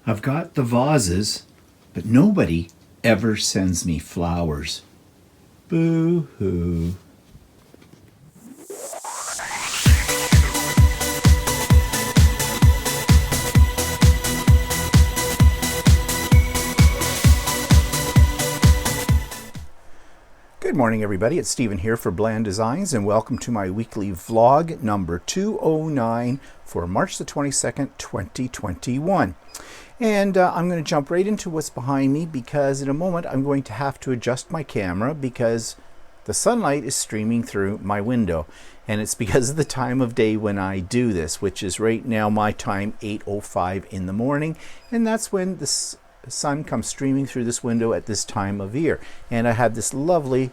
I've got the vases, but nobody ever sends me flowers. Boo-hoo. Good morning, everybody. It's Stephen here for Bland Designs, and welcome to my weekly vlog number 209 for March the 22nd, 2021. And I'm going to jump right into what's behind me because in a moment I'm going to have to adjust my camera because the sunlight is streaming through my window. And it's because of the time of day when I do this, which is right now my time, 8:05 in the morning. And that's when the sun comes streaming through this window at this time of year. And I have this lovely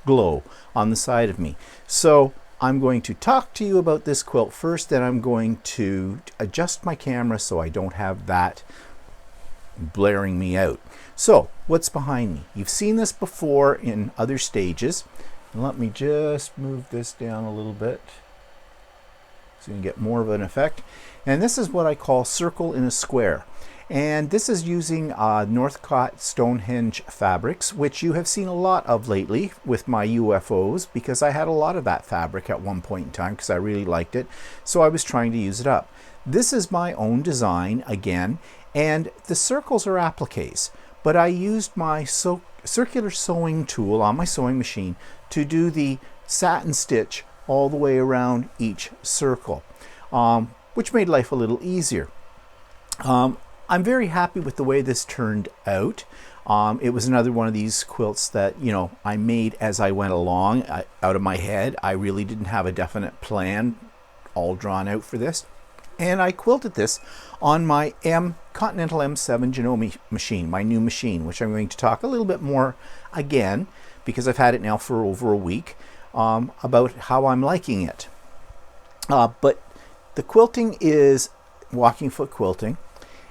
glow on the side of me. So I'm going to talk to you about this quilt first, then I'm going to adjust my camera so I don't have that blaring me out. So what's behind me? You've seen this before in other stages. And let me just move this down a little bit so you can get more of an effect. And this is what I call circle in a square. And this is using Northcott Stonehenge fabrics, which you have seen a lot of lately with my UFOs, because I had a lot of that fabric at one point in time because I really liked it. So I was trying to use it up. This is my own design again, and the circles are appliques, but I used my circular sewing tool on my sewing machine to do the satin stitch all the way around each circle, which made life a little easier. I'm very happy with the way this turned out. It was another one of these quilts that, I made as I went along out of my head. I really didn't have a definite plan all drawn out for this. And I quilted this on my Continental M7 Janome machine, my new machine, which I'm going to talk a little bit more again, because I've had it now for over a week, about how I'm liking it. But the quilting is walking foot quilting.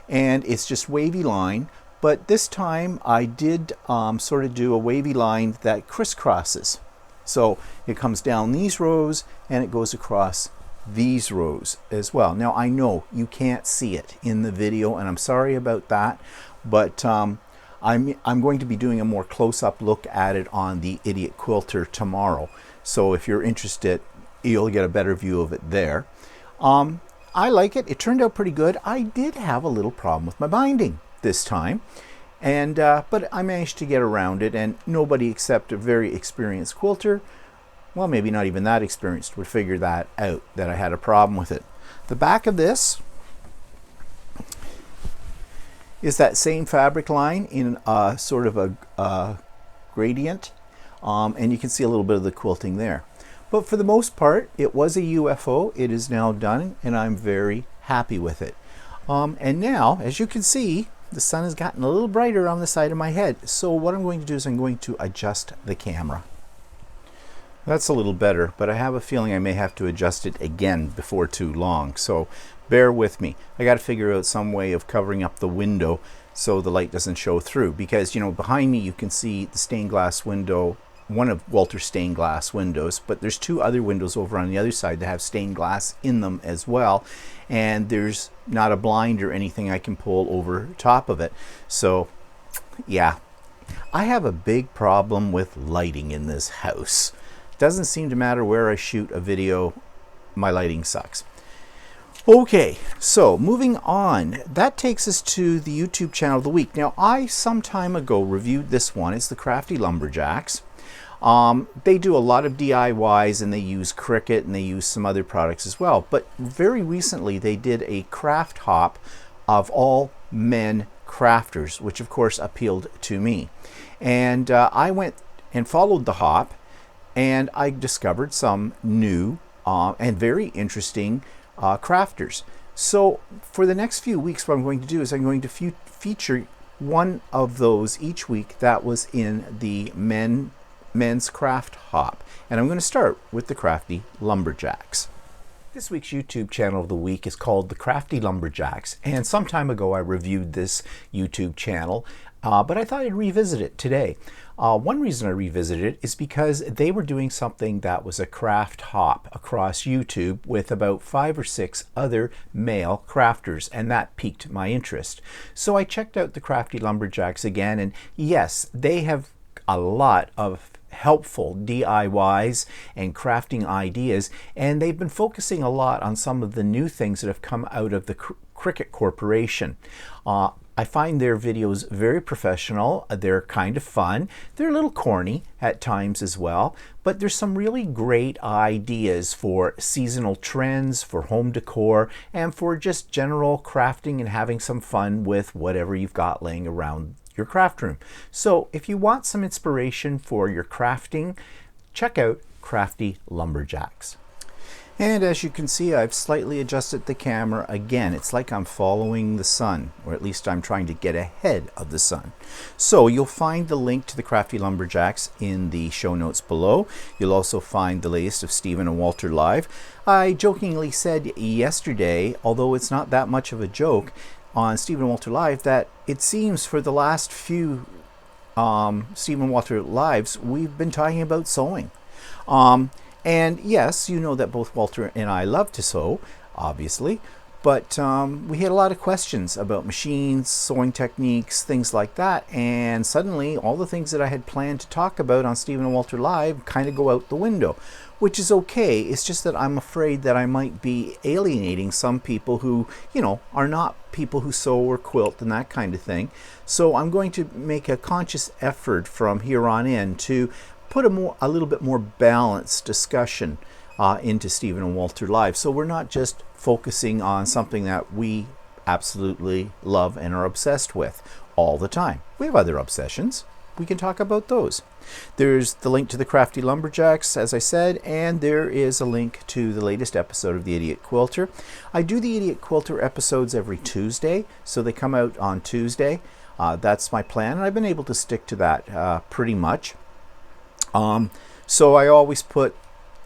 And it's just wavy line, but this time I did sort of do a wavy line that crisscrosses. So it comes down these rows and it goes across these rows as well. Now I know you can't see it in the video, and I'm sorry about that, but I'm going to be doing a more close-up look at it on the Idiot Quilter tomorrow. So if you're interested, you'll get a better view of it there. I like it. It turned out pretty good. I did have a little problem with my binding this time, and but I managed to get around it, and nobody except a very experienced quilter, well, maybe not even that experienced, would figure that out, that I had a problem with it. The back of this is that same fabric line in sort of a gradient, and you can see a little bit of the quilting there. But for the most part, it was a UFO. It is now done, and I'm very happy with it. And now, as you can see, the sun has gotten a little brighter on the side of my head. So what I'm going to do is I'm going to adjust the camera. That's a little better, but I have a feeling I may have to adjust it again before too long. So bear with me. I got to figure out some way of covering up the window so the light doesn't show through. Because, behind me you can see the stained glass window, one of Walter's stained glass windows, but there's two other windows over on the other side that have stained glass in them as well, and there's not a blind or anything I can pull over top of it. So yeah, I have a big problem with lighting in this house. Doesn't seem to matter where I shoot a video, my lighting sucks. Okay, so moving on, that takes us to the YouTube channel of the week. Now, I some time ago reviewed this one. It's the Crafty Lumberjacks. They do a lot of DIYs, and they use Cricut, and they use some other products as well. But very recently they did a craft hop of all men crafters, which of course appealed to me. And I went and followed the hop, and I discovered some new and very interesting crafters. So for the next few weeks, what I'm going to do is I'm going to feature one of those each week that was in the men's craft hop, and I'm going to start with the Crafty Lumberjacks. This week's YouTube channel of the week is called The Crafty Lumberjacks, and some time ago I reviewed this YouTube channel, but I thought I'd revisit it today. One reason I revisited it is because they were doing something that was a craft hop across YouTube with about 5 or 6 other male crafters, and that piqued my interest. So I checked out The Crafty Lumberjacks again, and yes, they have a lot of helpful DIYs and crafting ideas, and they've been focusing a lot on some of the new things that have come out of the Cricut Corporation. I find their videos very professional. They're kind of fun. They're a little corny at times as well, but there's some really great ideas for seasonal trends, for home decor, and for just general crafting and having some fun with whatever you've got laying around your craft room. So if you want some inspiration for your crafting, check out Crafty Lumberjacks. And as you can see, I've slightly adjusted the camera again. It's like I'm following the sun, or at least I'm trying to get ahead of the sun. So you'll find the link to the Crafty Lumberjacks in the show notes below. You'll also find the latest of Stephen and Walter Live. I jokingly said yesterday, although it's not that much of a joke, on Stephen and Walter Live, that it seems for the last few Stephen and Walter Lives, we've been talking about sewing. And yes, you know that both Walter and I love to sew, obviously, but we had a lot of questions about machines, sewing techniques, things like that, and suddenly all the things that I had planned to talk about on Stephen and Walter Live kind of go out the window, which is okay. It's just that I'm afraid that I might be alienating some people who, you know, are not people who sew or quilt and that kind of thing. So I'm going to make a conscious effort from here on in to put a little bit more balanced discussion into Stephen and Walter Live. So we're not just focusing on something that we absolutely love and are obsessed with all the time. We have other obsessions. We can talk about those. There's the link to the Crafty Lumberjacks, as I said, and there is a link to the latest episode of the Idiot Quilter. I do the Idiot Quilter episodes every Tuesday, so they come out on Tuesday. That's my plan, and I've been able to stick to that pretty much. So I always put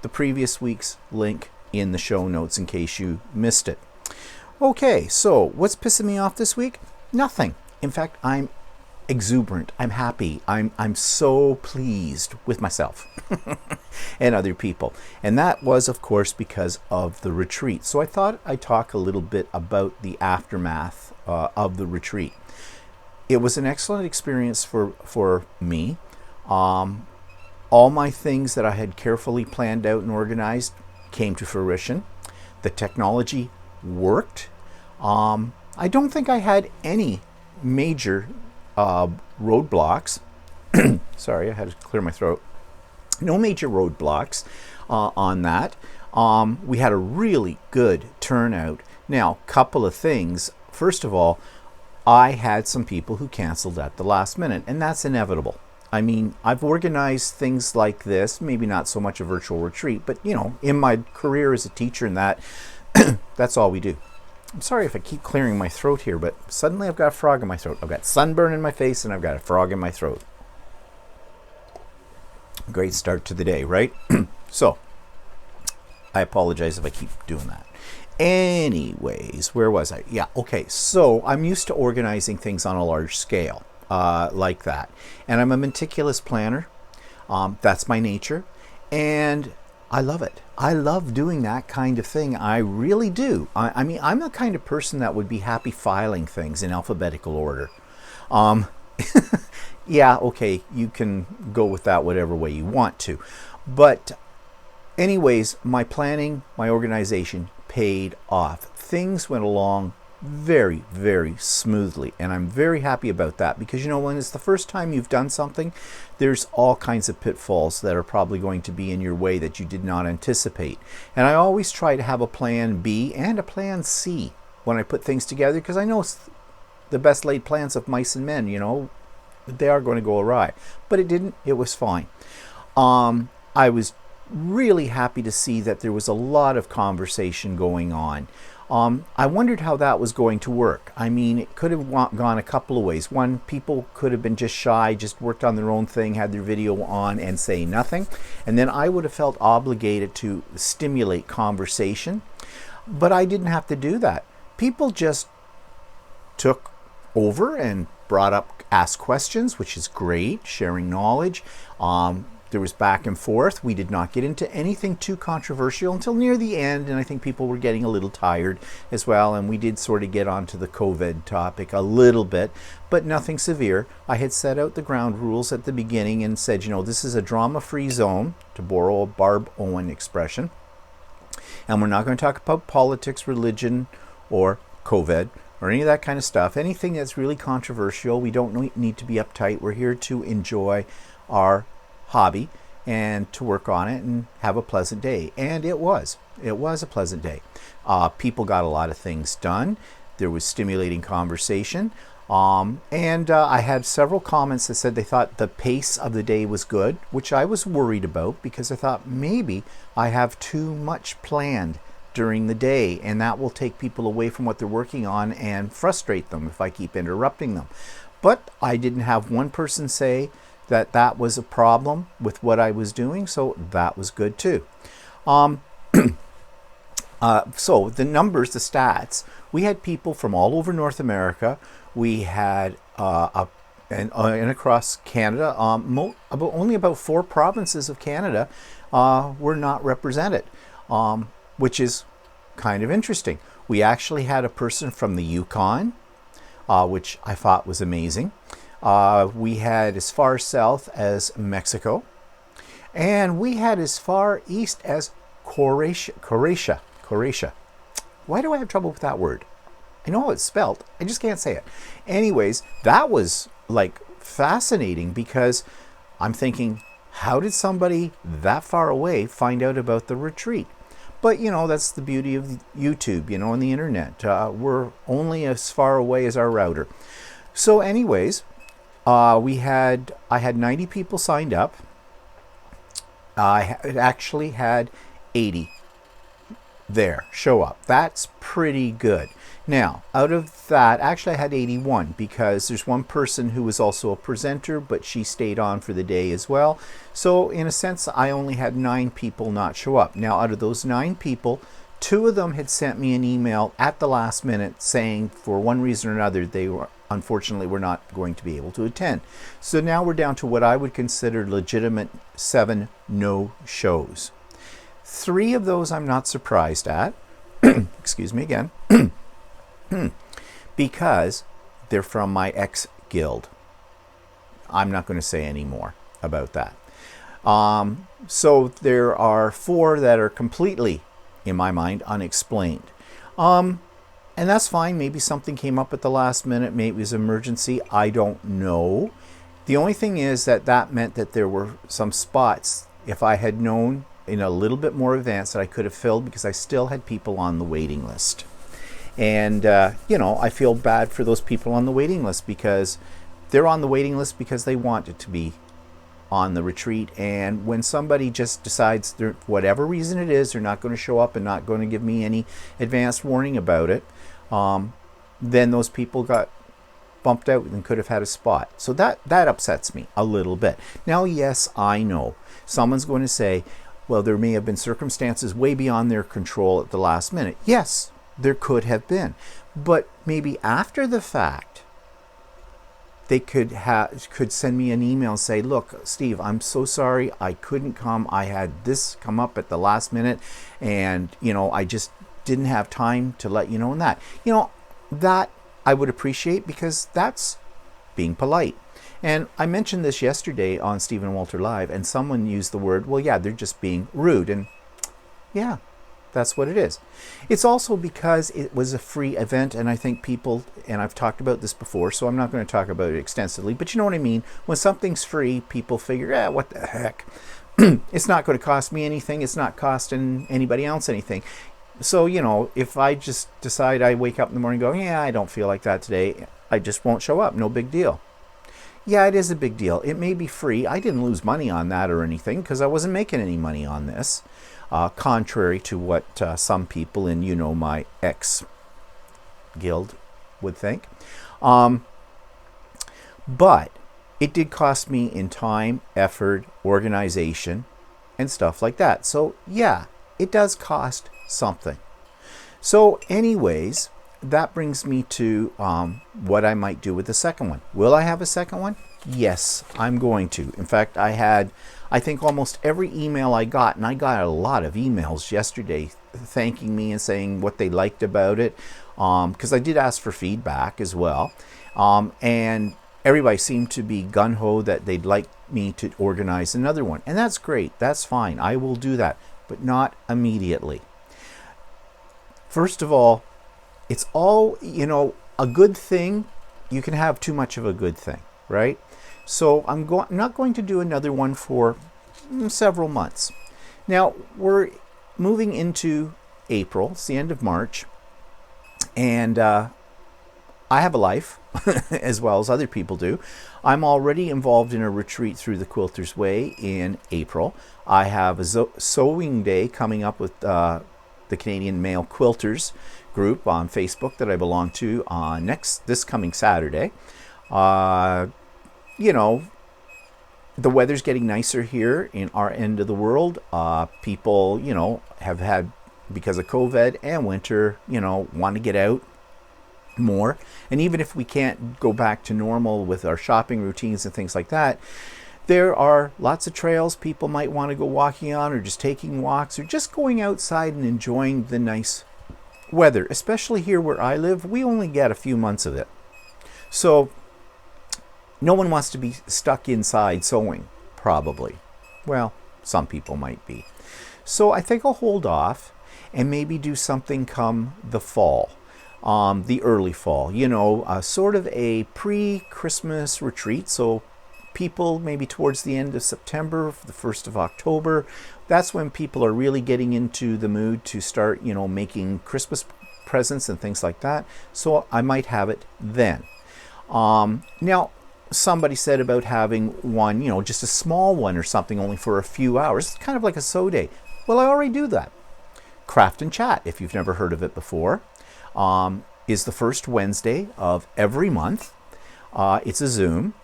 the previous week's link in the show notes in case you missed it. Okay, so what's pissing me off this week? Nothing. In fact, I'm exuberant. I'm happy. I'm so pleased with myself and other people. And that was, of course, because of the retreat. So I thought I'd talk a little bit about the aftermath of the retreat. It was an excellent experience for me. All my things that I had carefully planned out and organized came to fruition. The technology worked. I don't think I had any major roadblocks. Sorry, I had to clear my throat. No major roadblocks on that. We had a really good turnout. Now, couple of things. First of all, I had some people who canceled at the last minute, and that's inevitable. I mean, I've organized things like this, maybe not so much a virtual retreat, but you know, in my career as a teacher and that, that's all we do. I'm sorry if I keep clearing my throat here, but suddenly I've got a frog in my throat. I've got sunburn in my face and I've got a frog in my throat. Great start to the day, right? So, I apologize if I keep doing that. Anyways, where was I? Yeah, okay, so I'm used to organizing things on a large scale. Like that, and I'm a meticulous planner. That's my nature, and I love it. I love doing that kind of thing. I really do. I mean, I'm the kind of person that would be happy filing things in alphabetical order. Yeah, okay, you can go with that whatever way you want to, but anyways, my planning, my organization paid off. Things went along very, very smoothly, and I'm very happy about that, because you know, when it's the first time you've done something, there's all kinds of pitfalls that are probably going to be in your way that you did not anticipate. And I always try to have a plan B and a plan C when I put things together, because I know the best laid plans of mice and men, you know, they are going to go awry. But it didn't. It was fine. I was really happy to see that there was a lot of conversation going on. I wondered how that was going to work. I mean, it could have gone a couple of ways. One, people could have been just shy, just worked on their own thing, had their video on and say nothing. And then I would have felt obligated to stimulate conversation. But I didn't have to do that. People just took over and asked questions, which is great, sharing knowledge. There was back and forth. We did not get into anything too controversial until near the end, and I think people were getting a little tired as well, and we did sort of get onto the COVID topic a little bit, but nothing severe. I had set out the ground rules at the beginning and said, this is a drama-free zone, to borrow a Barb Owen expression, and we're not going to talk about politics, religion, or COVID, or any of that kind of stuff. Anything that's really controversial, we don't need to be uptight. We're here to enjoy our hobby and to work on it and have a pleasant day. And it was a pleasant day. People got a lot of things done. There was stimulating conversation. And I had several comments that said they thought the pace of the day was good, which I was worried about because I thought maybe I have too much planned during the day, and that will take people away from what they're working on and frustrate them if I keep interrupting them. But I didn't have one person say that was a problem with what I was doing, so that was good too. So the numbers, the stats, we had people from all over North America. We had and across Canada, only about 4 provinces of Canada were not represented, which is kind of interesting. We actually had a person from the Yukon, which I thought was amazing. We had as far south as Mexico, and we had as far east as Croatia. Why do I have trouble with that word? I know how it's spelled, I just can't say it. Anyways, that was like fascinating because I'm thinking, how did somebody that far away find out about the retreat? But that's the beauty of YouTube, and the internet. We're only as far away as our router. So anyways, I had 90 people signed up. I actually had 80 there show up. That's pretty good. Now, out of that, actually I had 81 because there's one person who was also a presenter, but she stayed on for the day as well. So in a sense, I only had 9 people not show up. Now, out of those 9 people, 2 of them had sent me an email at the last minute saying for one reason or another they were unfortunately were not going to be able to attend. So now we're down to what I would consider legitimate 7 no-shows. 3 of those I'm not surprised at. Excuse me again. Because they're from my ex-guild. I'm not going to say any more about that. So there are 4 that are completely, in my mind, unexplained. And that's fine. Maybe something came up at the last minute. Maybe it was emergency. I don't know. The only thing is that meant that there were some spots, if I had known in a little bit more advance, that I could have filled because I still had people on the waiting list. And, I feel bad for those people on the waiting list because they're on the waiting list because they want it to be on the retreat. And when somebody just decides, whatever reason it is, they're not going to show up and not going to give me any advanced warning about it, then those people got bumped out and could have had a spot. So that upsets me a little bit. Now, yes, I know someone's going to say, well, there may have been circumstances way beyond their control at the last minute. Yes, there could have been, but maybe after the fact they could send me an email and say, look, Steve, I'm so sorry I couldn't come. I had this come up at the last minute and I just didn't have time to let you know. And that I would appreciate because that's being polite. And I mentioned this yesterday on Stephen Walter Live, and someone used the word, well, yeah, they're just being rude. And yeah, that's what it is. It's also because it was a free event, and I think people, and I've talked about this before, so I'm not going to talk about it extensively, but you know what I mean? When something's free, people figure, what the heck? It's not going to cost me anything. It's not costing anybody else anything. So, if I just decide I wake up in the morning and go, yeah, I don't feel like that today, I just won't show up. No big deal. Yeah, it is a big deal. It may be free. I didn't lose money on that or anything because I wasn't making any money on this. Contrary to what some people in, my ex-guild would think. But it did cost me in time, effort, organization, and stuff like that. So, yeah, it does cost something. So anyways, that brings me to what I might do with the second one. Will I have a second one? Yes, I'm going to. In fact, I think almost every email I got, and I got a lot of emails yesterday thanking me and saying what they liked about it, because I did ask for feedback as well. And everybody seemed to be gung-ho that they'd like me to organize another one. And that's great. That's fine. I will do that, but not immediately. First of all, it's all, a good thing. You can have too much of a good thing, right? So I'm not going to do another one for several months. Now, we're moving into April. It's the end of March. And I have a life, as well as other people do. I'm already involved in a retreat through the Quilter's Way in April. I have a sewing day coming up with the Canadian Male Quilters group on Facebook that I belong to this coming Saturday. The weather's getting nicer here in our end of the world. People, have had, because of COVID and winter, want to get out more. And even if we can't go back to normal with our shopping routines and things like that, there are lots of trails people might want to go walking on, or just taking walks, or just going outside and enjoying the nice weather. Especially here where I live, we only get a few months of it. So no one wants to be stuck inside sewing, probably. Well, some people might be. So I think I'll hold off and maybe do something come the fall. The early fall, sort of a pre-Christmas retreat. So people maybe towards the end of September, the 1st of October, that's when people are really getting into the mood to start, making Christmas presents and things like that. So I might have it then. Now, somebody said about having one, just a small one or something, only for a few hours. It's kind of like a sew day. Well, I already do that. Craft and Chat, if you've never heard of it before, is the first Wednesday of every month. It's a Zoom.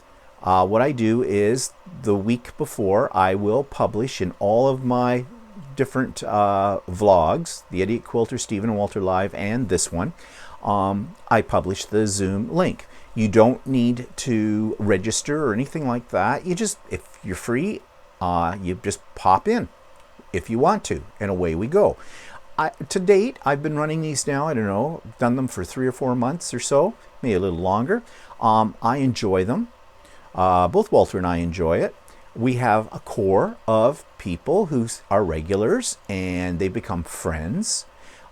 What I do is the week before, I will publish in all of my different vlogs, the Idiot Quilter, Stephen and Walter Live, and this one. I publish the Zoom link. You don't need to register or anything like that. If you're free, you just pop in if you want to, and away we go. To date, I've been running these now, I don't know, done them for 3 or 4 months or so, maybe a little longer. I enjoy them. Both Walter and I enjoy it. We have a core of people who are regulars, and they become friends.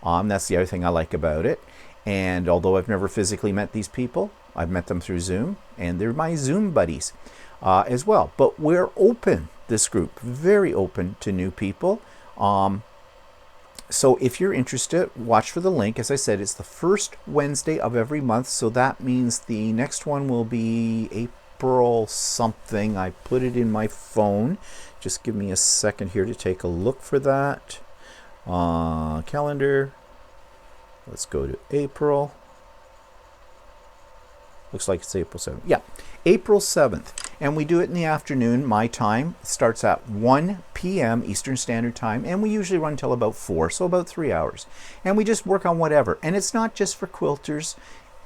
That's the other thing I like about it. And although I've never physically met these people, I've met them through Zoom, and they're my Zoom buddies as well. But we're open, this group, very open to new people. So if you're interested, watch for the link. As I said, it's the first Wednesday of every month, so that means the next one will be April something. I put it in my phone. Just give me a second here to take a look for that. Calendar. Let's go to April. Looks like it's April 7th. Yeah, April 7th. And we do it in the afternoon, my time. It starts at 1 p.m. Eastern Standard Time, and we usually run till about 4, so about 3 hours. And we just work on whatever. And it's not just for quilters,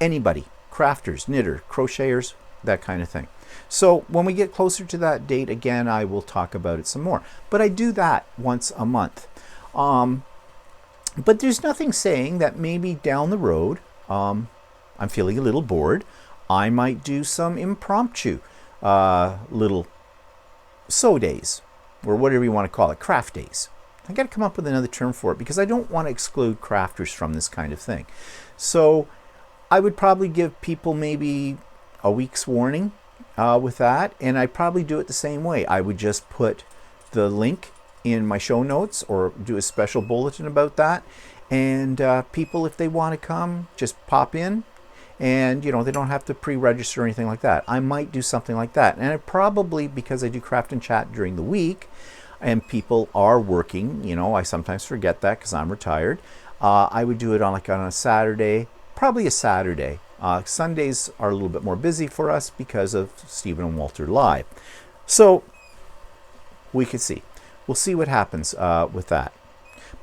anybody, crafters, knitter, crocheters, that kind of thing. So when we get closer to that date, again, I will talk about it some more. But I do that once a month. But there's nothing saying that maybe down the road, I'm feeling a little bored. I might do some impromptu little sew days, or whatever you want to call it, craft days. I got to come up with another term for it, because I don't want to exclude crafters from this kind of thing. So I would probably give people maybe a week's warning with that, and I'd probably do it the same way. I would just put the link in my show notes, or do a special bulletin about that, and people, if they want to come, just pop in. And, they don't have to pre-register or anything like that. I might do something like that. And I probably, because I do Craft and Chat during the week, and people are working, I sometimes forget that because I'm retired. I would do it on a Saturday, probably a Saturday. Sundays are a little bit more busy for us because of Stephen and Walter Live. So we could see. We'll see what happens with that.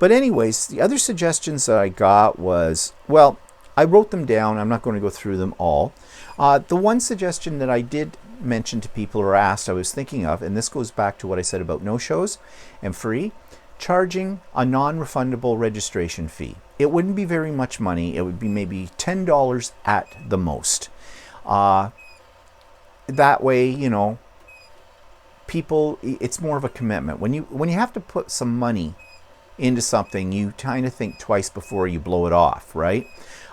But anyways, the other suggestions that I got was, well, I wrote them down. I'm not going to go through them all. The one suggestion that I did mention to people or asked, I was thinking of, and this goes back to what I said about no-shows and free, charging a non-refundable registration fee. It wouldn't be very much money. It would be maybe $10 at the most. That way, you know, people, it's more of a commitment. When you have to put some money into something, you kind of think twice before you blow it off, right?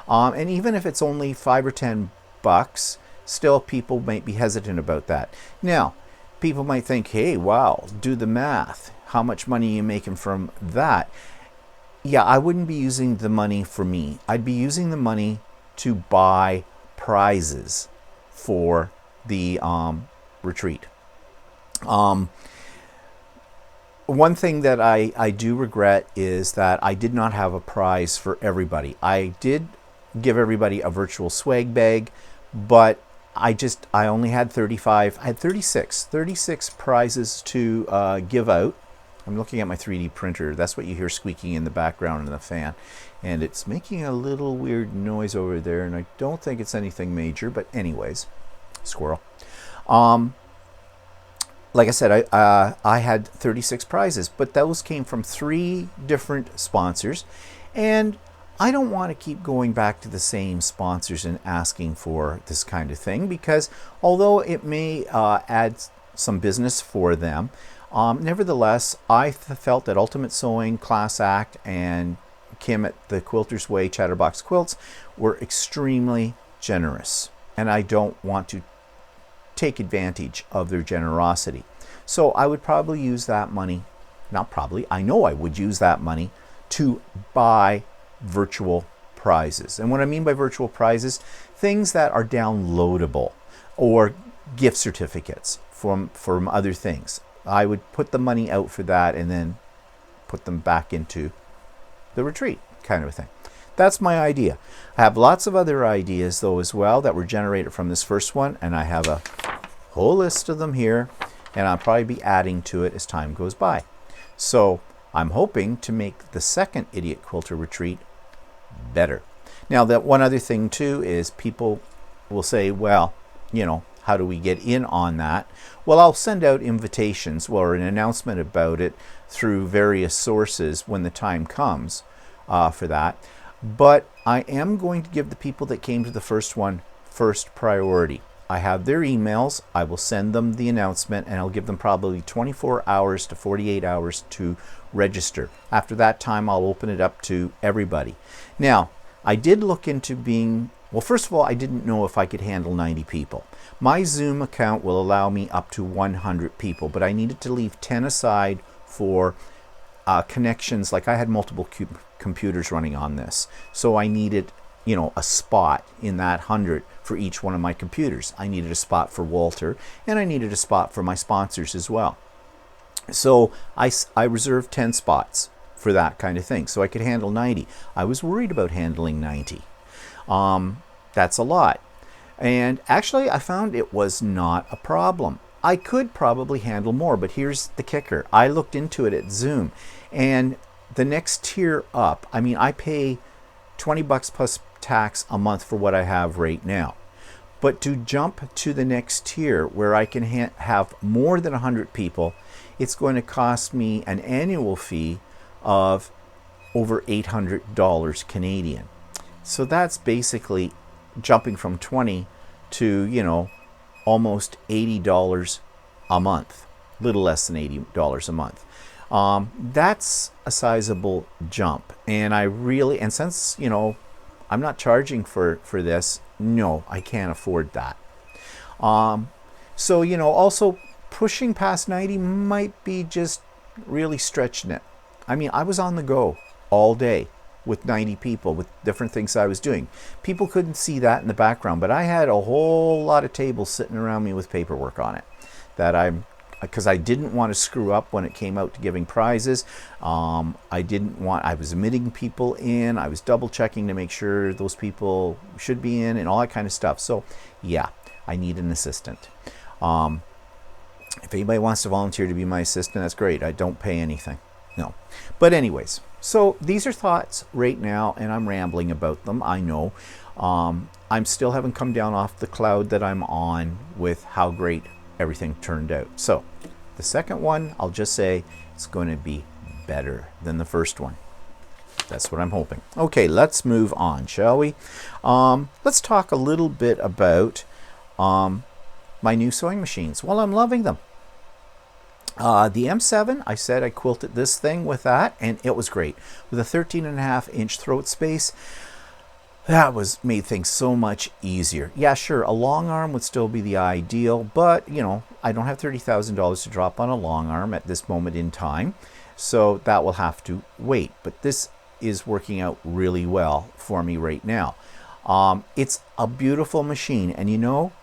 And even if it's only $5 or $10, still people might be hesitant about that. Now, people might think, hey, wow, do the math. How much money are you making from that? Yeah, I wouldn't be using the money for me. I'd be using the money to buy prizes for the retreat. One thing that I do regret is that I did not have a prize for everybody. I did give everybody a virtual swag bag, but I only had 35. I had 36 prizes to give out. I'm looking at my 3D printer. That's what you hear squeaking in the background in the fan. And it's making a little weird noise over there, and I don't think it's anything major, but anyways, squirrel. Like I said, I had 36 prizes, but those came from 3 different sponsors, and I don't want to keep going back to the same sponsors and asking for this kind of thing, because although it may add some business for them, nevertheless, I felt that Ultimate Sewing, Class Act, and Kim at the Quilter's Way Chatterbox Quilts were extremely generous, and I don't want to take advantage of their generosity. So I would probably use that money, not probably, I know I would use that money to buy virtual prizes. And what I mean by virtual prizes, things that are downloadable or gift certificates from other things. I would put the money out for that and then put them back into the retreat, kind of a thing. That's my idea. I have lots of other ideas though as well that were generated from this first one, and I have a whole list of them here, and I'll probably be adding to it as time goes by. So I'm hoping to make the second Idiot Quilter Retreat better. Now, that one other thing too is people will say, well, you know, how do we get in on that? Well, I'll send out invitations or an announcement about it through various sources when the time comes for that. But I am going to give the people that came to the first one first priority. I have their emails. I will send them the announcement, and I'll give them probably 24 hours to 48 hours to register. After that time, I'll open it up to everybody. Now, I did look into being, well, first of all, I didn't know if I could handle 90 people. My Zoom account will allow me up to 100 people, but I needed to leave 10 aside for connections. Like, I had multiple computers running on this, so I needed, you know, a spot in that 100 for each one of my computers. I needed a spot for Walter, and I needed a spot for my sponsors as well. So I reserved 10 spots for that kind of thing, so I could handle 90. I was worried about handling 90. That's a lot. And actually, I found it was not a problem. I could probably handle more, but here's the kicker. I looked into it at Zoom, and the next tier up, I mean, I pay $20 plus tax a month for what I have right now. But to jump to the next tier where I can have more than 100 people, it's going to cost me an annual fee of over $800 Canadian. So that's basically jumping from 20 to, you know, almost $80 a month, little less than $80 a month. That's a sizable jump, and and since, you know, I'm not charging for this, no, I can't afford that. So, you know, also pushing past 90 might be just really stretching it. I mean, I was on the go all day with 90 people with different things I was doing. People couldn't see that in the background, but I had a whole lot of tables sitting around me with paperwork on it that because I didn't want to screw up when it came out to giving prizes. I was admitting people in, I was double checking to make sure those people should be in and all that kind of stuff. So yeah, I need an assistant. If anybody wants to volunteer to be my assistant, that's great. I don't pay anything. No. But anyways, So these are thoughts right now, and I'm rambling about them, I know. I'm still haven't come down off the cloud that I'm on with how great everything turned out. So the second one, I'll just say it's going to be better than the first one. That's what I'm hoping. Okay, let's move on, shall we? Let's talk a little bit about my new sewing machines. Well, I'm loving them. The M7, I said I quilted this thing with that, and it was great. With a 13.5-inch throat space, that made things so much easier. Yeah, sure, a long arm would still be the ideal, but, you know, I don't have $30,000 to drop on a long arm at this moment in time, so that will have to wait. But this is working out really well for me right now. It's a beautiful machine, and you know,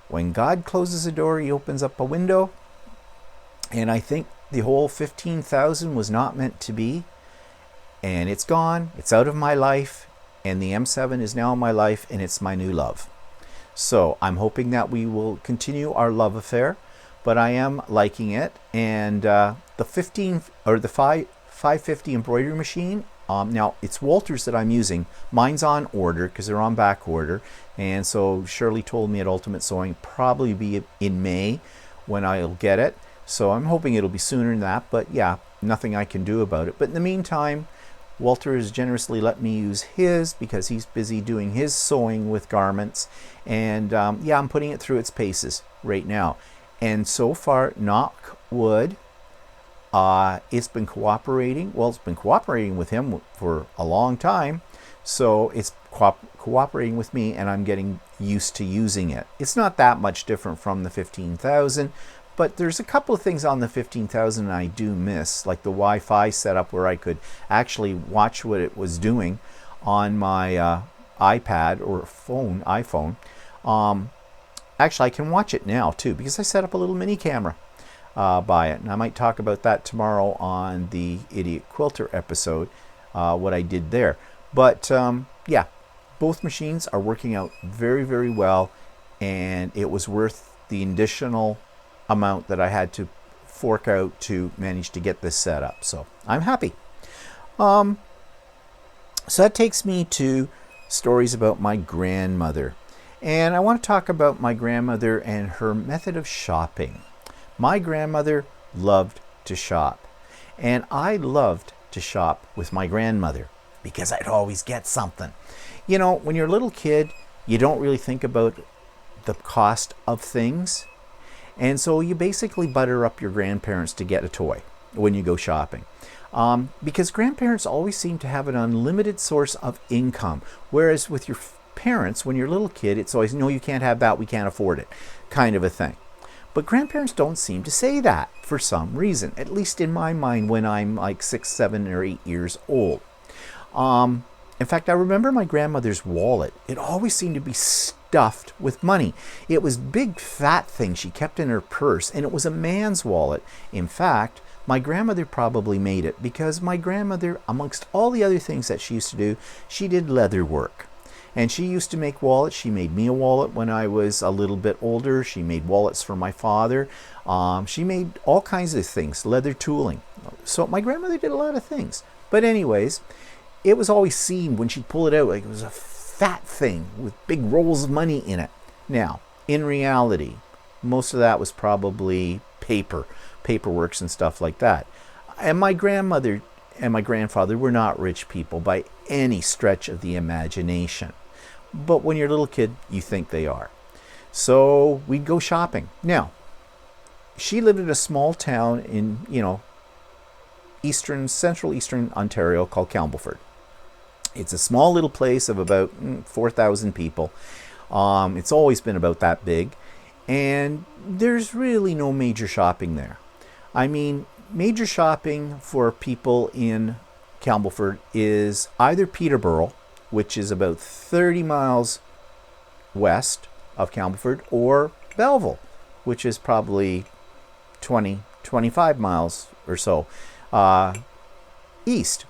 when God closes a door, he opens up a window. And I think the whole 15,000 was not meant to be, and it's gone, it's out of my life, and the M7 is now in my life, and it's my new love. So I'm hoping that we will continue our love affair, but I am liking it. And the 550 embroidery machine, now it's Walter's that I'm using. Mine's on order because they're on back order, and so Shirley told me at Ultimate Sewing probably be in May when I'll get it. So I'm hoping it'll be sooner than that, but yeah, nothing I can do about it. But in the meantime, Walter has generously let me use his because he's busy doing his sewing with garments. And yeah, I'm putting it through its paces right now. And so far, knock wood, it's been cooperating. Well, it's been cooperating with him for a long time. So it's cooperating with me, and I'm getting used to using it. It's not that much different from the 15,000. But there's a couple of things on the 15,000 I do miss, like the Wi-Fi setup where I could actually watch what it was doing on my iPad or iPhone. Actually, I can watch it now too because I set up a little mini camera by it. And I might talk about that tomorrow on the Idiot Quilter episode, what I did there. But yeah, both machines are working out very, very well, and it was worth the additional amount that I had to fork out to manage to get this set up. So I'm happy. So that takes me to stories about my grandmother. And I want to talk about my grandmother and her method of shopping. My grandmother loved to shop. And I loved to shop with my grandmother because I'd always get something. You know, when you're a little kid, you don't really think about the cost of things. And so you basically butter up your grandparents to get a toy when you go shopping. Because grandparents always seem to have an unlimited source of income. Whereas with your parents, when you're a little kid, it's always, no, you can't have that, we can't afford it, kind of a thing. But grandparents don't seem to say that for some reason, at least in my mind when I'm like 6, 7, or 8 years old. In fact, I remember my grandmother's wallet. It always seemed to be stuffed with money. It was big fat thing she kept in her purse, and it was a man's wallet. In fact, my grandmother probably made it because my grandmother, amongst all the other things that she used to do, she did leather work. And she used to make wallets. She made me a wallet when I was a little bit older. She made wallets for my father. She made all kinds of things, leather tooling. So my grandmother did a lot of things. But anyways, it was always seen when she'd pull it out like it was a fat thing with big rolls of money in it. Now, in reality, most of that was probably paperworks and stuff like that. And my grandmother and my grandfather were not rich people by any stretch of the imagination. But when you're a little kid, you think they are. So we'd go shopping. Now, she lived in a small town in, central eastern Ontario called Campbellford. It's a small little place of about 4,000 people. It's always been about that big. And there's really no major shopping there. I mean, major shopping for people in Campbellford is either Peterborough, which is about 30 miles west of Campbellford, or Belleville, which is probably 25 miles or so east.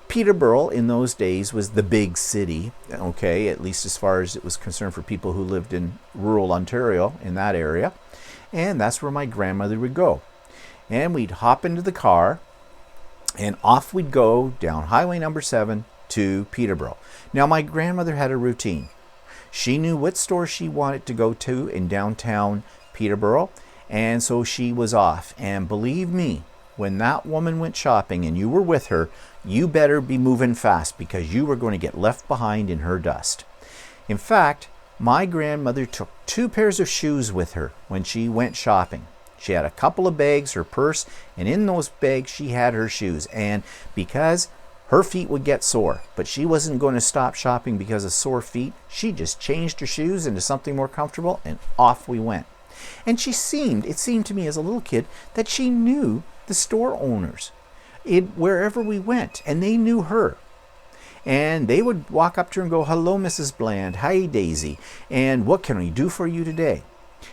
Peterborough in those days was the big city, okay, at least as far as it was concerned for people who lived in rural Ontario in that area. And that's where my grandmother would go. And we'd hop into the car And off we'd go down Highway number 7 to Peterborough. Now, my grandmother had a routine. She knew what store she wanted to go to in downtown Peterborough, and so she was off. And believe me, when that woman went shopping and you were with her, you better be moving fast because you were going to get left behind in her dust. In fact, my grandmother took 2 pairs of shoes with her when she went shopping. She had a couple of bags, her purse, and in those bags she had her shoes. And because her feet would get sore, but she wasn't going to stop shopping because of sore feet, she just changed her shoes into something more comfortable, and off we went. And it seemed to me as a little kid that she knew the store owners wherever we went, and they knew her. And they would walk up to her and go, "Hello, Mrs. Bland. Hi, Daisy. And what can we do for you today?"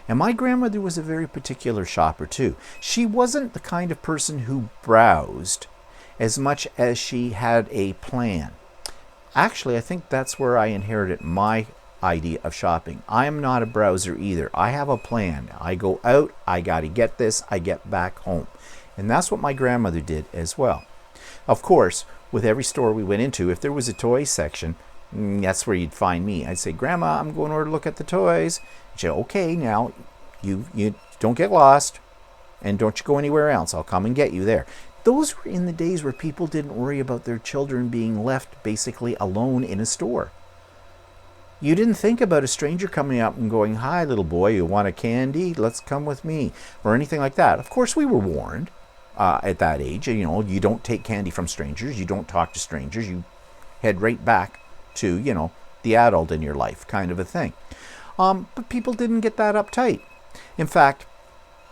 And my grandmother was a very particular shopper too. She wasn't the kind of person who browsed as much as she had a plan. Actually, I think that's where I inherited my idea of shopping. I am not a browser either. I have a plan. I go out, I got to get this, I get back home. And that's what my grandmother did as well. Of course, with every store we went into, if there was a toy section, that's where you'd find me. I'd say, "Grandma, I'm going over to look at the toys." She'd say, "Okay, now you don't get lost and don't you go anywhere else. I'll come and get you there." Those were in the days where people didn't worry about their children being left basically alone in a store. You didn't think about a stranger coming up and going, "Hi, little boy, you want a candy? Let's come with me," or anything like that. Of course, we were warned at that age. You know, you don't take candy from strangers. You don't talk to strangers. You head right back to, the adult in your life kind of a thing. But people didn't get that uptight. In fact,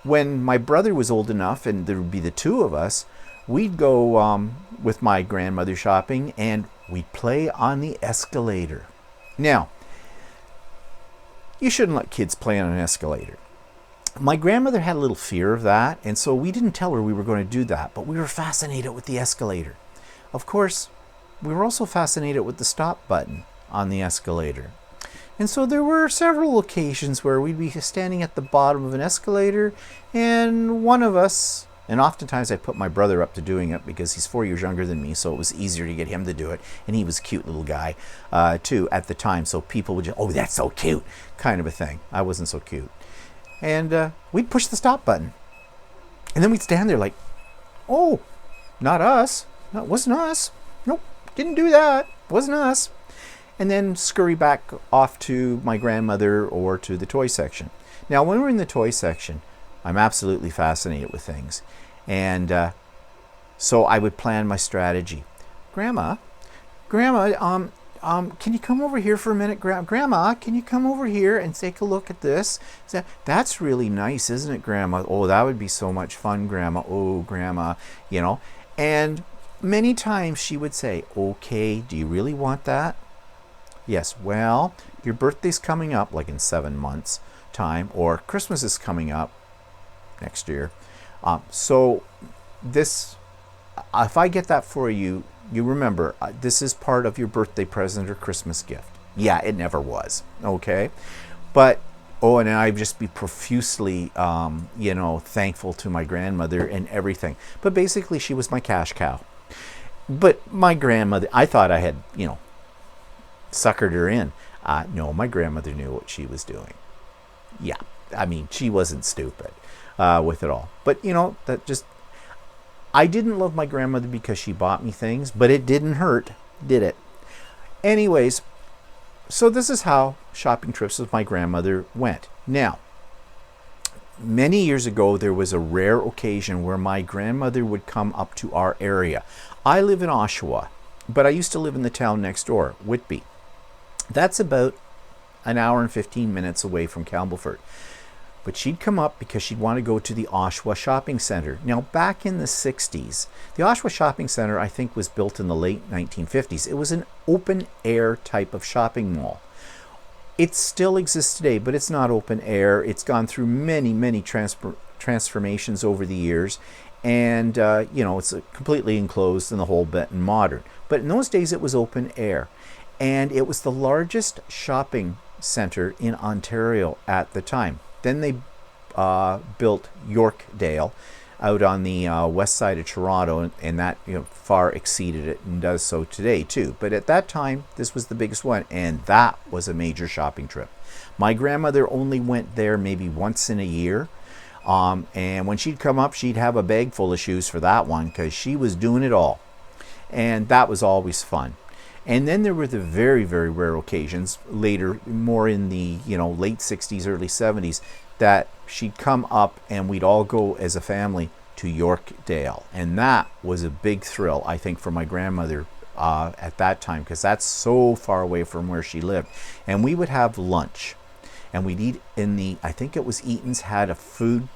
when my brother was old enough and there would be the 2 of us, we'd go with my grandmother shopping and we'd play on the escalator. Now, you shouldn't let kids play on an escalator. My grandmother had a little fear of that, and so we didn't tell her we were going to do that, but we were fascinated with the escalator. Of course, we were also fascinated with the stop button on the escalator. And so there were several occasions where we'd be standing at the bottom of an escalator, and one of us, and oftentimes I put my brother up to doing it because he's 4 years younger than me, so it was easier to get him to do it, and he was a cute little guy too at the time, so people would just, "Oh, that's so cute," kind of a thing. I wasn't so cute. And we'd push the stop button. And then we'd stand there like, "Oh, not us. No, it wasn't us. Nope, didn't do that. Wasn't us." And then scurry back off to my grandmother or to the toy section. Now, when we're in the toy section, I'm absolutely fascinated with things. And so I would plan my strategy. Grandma, can you come over here for a minute? Grandma, can you come over here and take a look at this? That's really nice, isn't it, Grandma? Oh, that would be so much fun, Grandma. Oh, Grandma, And many times she would say, "Okay, do you really want that?" "Yes." "Well, your birthday's coming up, like in 7 months' time, or Christmas is coming up next year. So this, if I get that for you, you remember, this is part of your birthday present or Christmas gift." Yeah, it never was. Okay. But, and I'd just be profusely, thankful to my grandmother and everything. But basically, she was my cash cow. But my grandmother, I thought I had, suckered her in. No, my grandmother knew what she was doing. Yeah, I mean, she wasn't stupid with it all. But, I didn't love my grandmother because she bought me things, but it didn't hurt, did it? Anyways, so this is how shopping trips with my grandmother went. Now, many years ago, there was a rare occasion where my grandmother would come up to our area. I live in Oshawa, but I used to live in the town next door, Whitby. That's about an hour and 15 minutes away from Campbellford. But she'd come up because she'd want to go to the Oshawa Shopping Centre. Now, back in the 60s, the Oshawa Shopping Centre, I think, was built in the late 1950s. It was an open-air type of shopping mall. It still exists today, but it's not open air. It's gone through many, many transformations over the years. And, it's completely enclosed and the whole bit and modern. But in those days, it was open air. And it was the largest shopping centre in Ontario at the time. Then they built Yorkdale out on the west side of Toronto, and that far exceeded it and does so today too. But at that time, this was the biggest one, and that was a major shopping trip. My grandmother only went there maybe once in a year, and when she'd come up, she'd have a bag full of shoes for that one because she was doing it all, and that was always fun. And then there were the very, very rare occasions later, more in the late 60s, early 70s, that she'd come up and we'd all go as a family to Yorkdale. And that was a big thrill, I think, for my grandmother at that time, because that's so far away from where she lived. And we would have lunch, and we'd eat in I think it was Eaton's, had a food,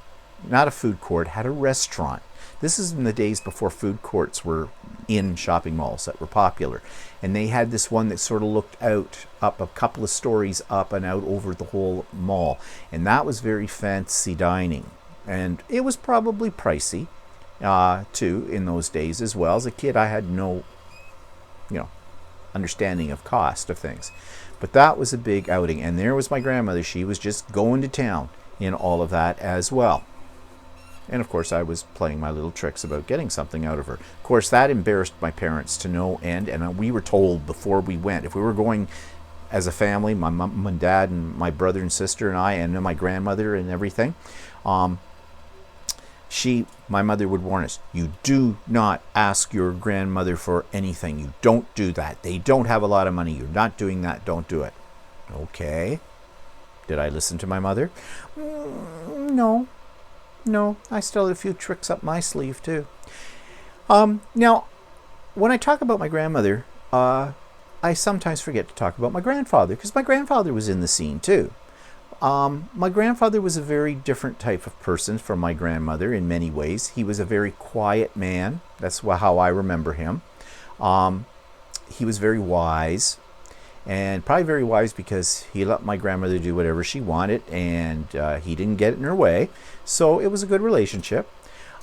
not a food court, had a restaurant. This is in the days before food courts were in shopping malls that were popular. And they had this one that sort of looked out, up a couple of stories up and out over the whole mall. And that was very fancy dining. And it was probably pricey, too, in those days as well. As a kid, I had no, understanding of cost of things. But that was a big outing. And there was my grandmother. She was just going to town in all of that as well. And of course, I was playing my little tricks about getting something out of her. Of course, that embarrassed my parents to no end. And we were told before we went, if we were going as a family, my mom and dad and my brother and sister and I, and then my grandmother and everything, my mother would warn us, you do not ask your grandmother for anything. You don't do that. They don't have a lot of money. You're not doing that. Don't do it. Okay. Did I listen to my mother? No, I still have a few tricks up my sleeve too. Now, when I talk about my grandmother, I sometimes forget to talk about my grandfather, because my grandfather was in the scene too. My grandfather was a very different type of person from my grandmother in many ways. He was a very quiet man. That's how I remember him. He was very wise. And probably very wise because he let my grandmother do whatever she wanted, and he didn't get in her way. So it was a good relationship.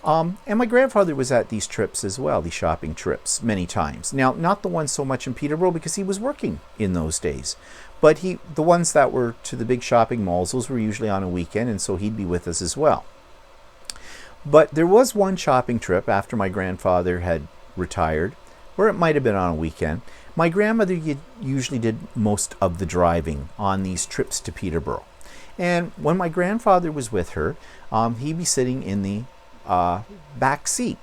And my grandfather was at these trips as well, these shopping trips, many times. Now, not the ones so much in Peterborough because he was working in those days. But the ones that were to the big shopping malls, those were usually on a weekend, and so he'd be with us as well. But there was one shopping trip after my grandfather had retired, or it might have been on a weekend. My grandmother usually did most of the driving on these trips to Peterborough. And when my grandfather was with her, he'd be sitting in the back seat.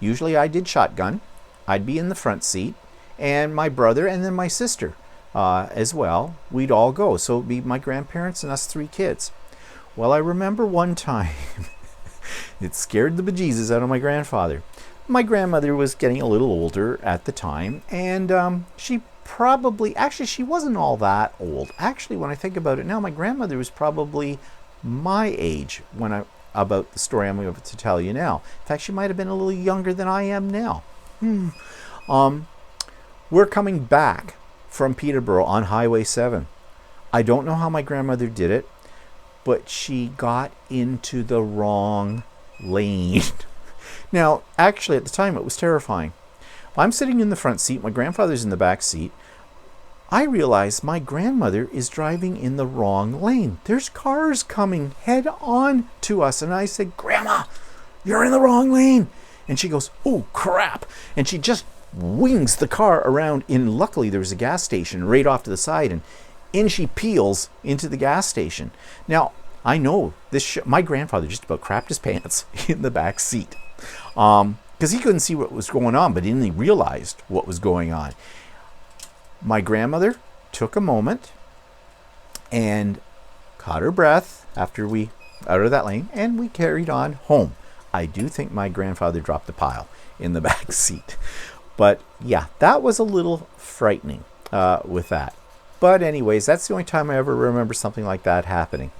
Usually I did shotgun. I'd be in the front seat, and my brother and then my sister as well. We'd all go. So it'd be my grandparents and us 3 kids. Well, I remember one time, it scared the bejesus out of my grandfather. My grandmother was getting a little older at the time, and she wasn't all that old. Actually, when I think about it now, my grandmother was probably my age about the story I'm going to tell you now. In fact, she might have been a little younger than I am now. We're coming back from Peterborough on Highway 7. I don't know how my grandmother did it, but she got into the wrong lane. Now, actually, at the time, it was terrifying. I'm sitting in the front seat. My grandfather's in the back seat. I realize my grandmother is driving in the wrong lane. There's cars coming head on to us. And I said, Grandma, you're in the wrong lane. And she goes, oh, crap. And she just wings the car around. And luckily, there was a gas station right off to the side. And in she peels into the gas station. Now, I know my grandfather just about crapped his pants in the back seat. Because he couldn't see what was going on, but then he realized what was going on. My grandmother took a moment and caught her breath after we out of that lane, and we carried on home. I do think my grandfather dropped a pile in the back seat. But yeah, that was a little frightening with that. But anyways, that's the only time I ever remember something like that happening.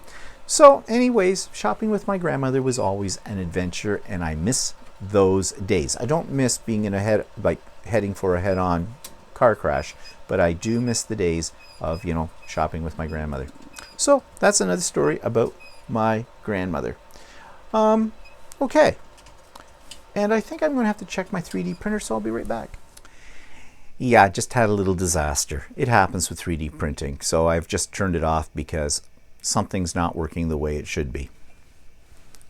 So anyways, shopping with my grandmother was always an adventure, and I miss those days. I don't miss being heading for a head-on car crash, but I do miss the days of, shopping with my grandmother. So that's another story about my grandmother. Okay. And I think I'm going to have to check my 3D printer, so I'll be right back. Yeah, just had a little disaster. It happens with 3D printing, so I've just turned it off because something's not working the way it should be.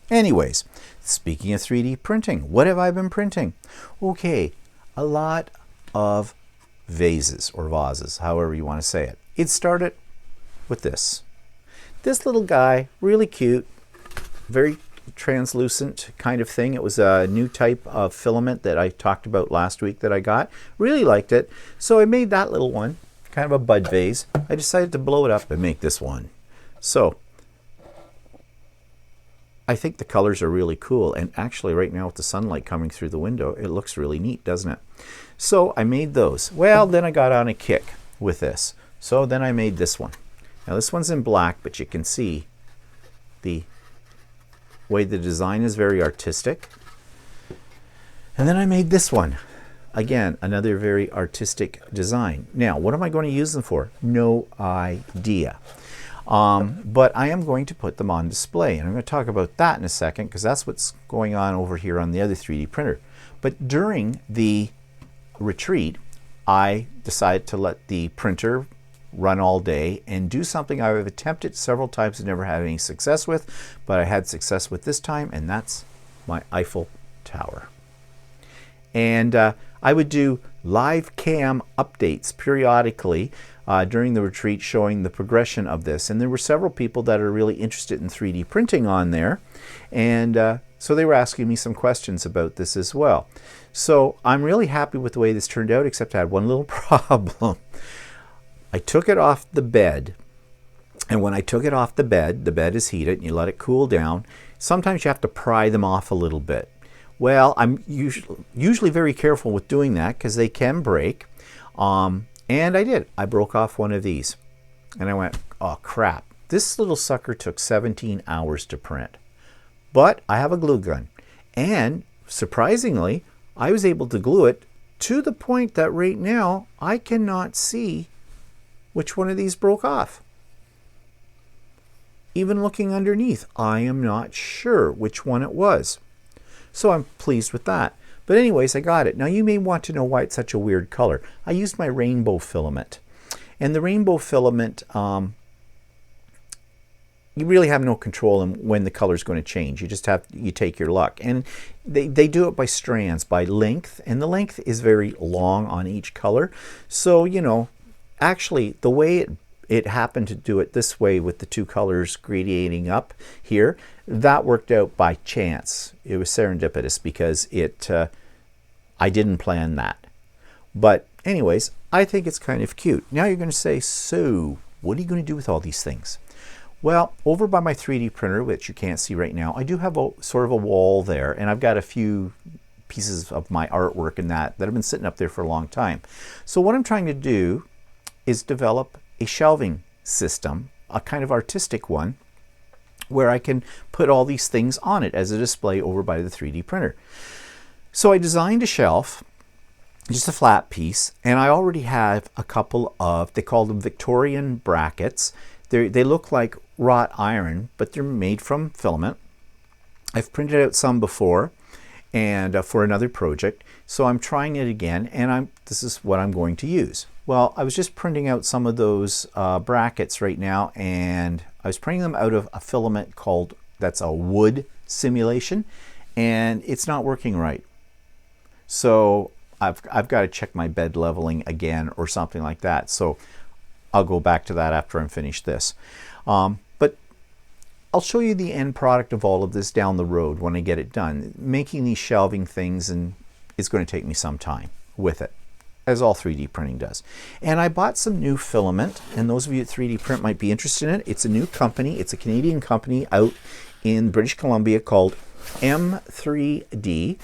Anyways, speaking of 3D printing, what have I been printing? Okay, a lot of vases or vases, however you want to say it. It started with this. This little guy, really cute, very translucent kind of thing. It was a new type of filament that I talked about last week that I got. Really liked it. So I made that little one, kind of a bud vase. I decided to blow it up and make this one. So I think the colors are really cool, and actually right now with the sunlight coming through the window, it looks really neat, doesn't it? So I made those. Well, then I got on a kick with this. So then I made this one. Now this one's in black, but you can see the way the design is very artistic. And then I made this one. Again, another very artistic design. Now, what am I going to use them for? No idea. But I am going to put them on display, and I'm going to talk about that in a second because that's what's going on over here on the other 3D printer. But during the retreat, I decided to let the printer run all day and do something I've attempted several times and never had any success with, but I had success with this time, and that's my Eiffel Tower. And I would do live cam updates periodically during the retreat showing the progression of this. And there were several people that are really interested in 3D printing on there. And so they were asking me some questions about this as well. So I'm really happy with the way this turned out, except I had one little problem. I took it off the bed. And when I took it off the bed is heated and you let it cool down. Sometimes you have to pry them off a little bit. Well, I'm usually very careful with doing that because they can break. And I did. I broke off one of these. And I went, oh crap. This little sucker took 17 hours to print. But I have a glue gun. And surprisingly, I was able to glue it to the point that right now I cannot see which one of these broke off. Even looking underneath, I am not sure which one it was. So I'm pleased with that. But anyways, I got it. Now you may want to know why it's such a weird color. I used my rainbow filament. And the rainbow filament, you really have no control on when the color is going to change. You just you take your luck. And they do it by strands, by length. And the length is very long on each color. So, you know, actually the way it happened to do it this way with the two colors gradiating up here, that worked out by chance. It was serendipitous because I didn't plan that. But anyways, I think it's kind of cute. Now you're going to say, so what are you going to do with all these things? Well, over by my 3D printer, which you can't see right now, I do have a sort of a wall there, and I've got a few pieces of my artwork in that have been sitting up there for a long time. So what I'm trying to do is develop a shelving system, a kind of artistic one, where I can put all these things on it as a display over by the 3D printer. So I designed a shelf, just a flat piece, and I already have a couple of, they call them Victorian brackets. They look like wrought iron, but they're made from filament. I've printed out some before and for another project, so I'm trying it again, and this is what I'm going to use. Well, I was just printing out some of those brackets right now, and I was printing them out of a filament that's a wood simulation, and it's not working right. So I've got to check my bed leveling again or something like that. So I'll go back to that after I'm finished this. But I'll show you the end product of all of this down the road when I get it done. Making these shelving things is going to take me some time with it, as all 3D printing does. And I bought some new filament, and those of you at 3D Print might be interested in it. It's a new company. It's a Canadian company out in British Columbia called M3D.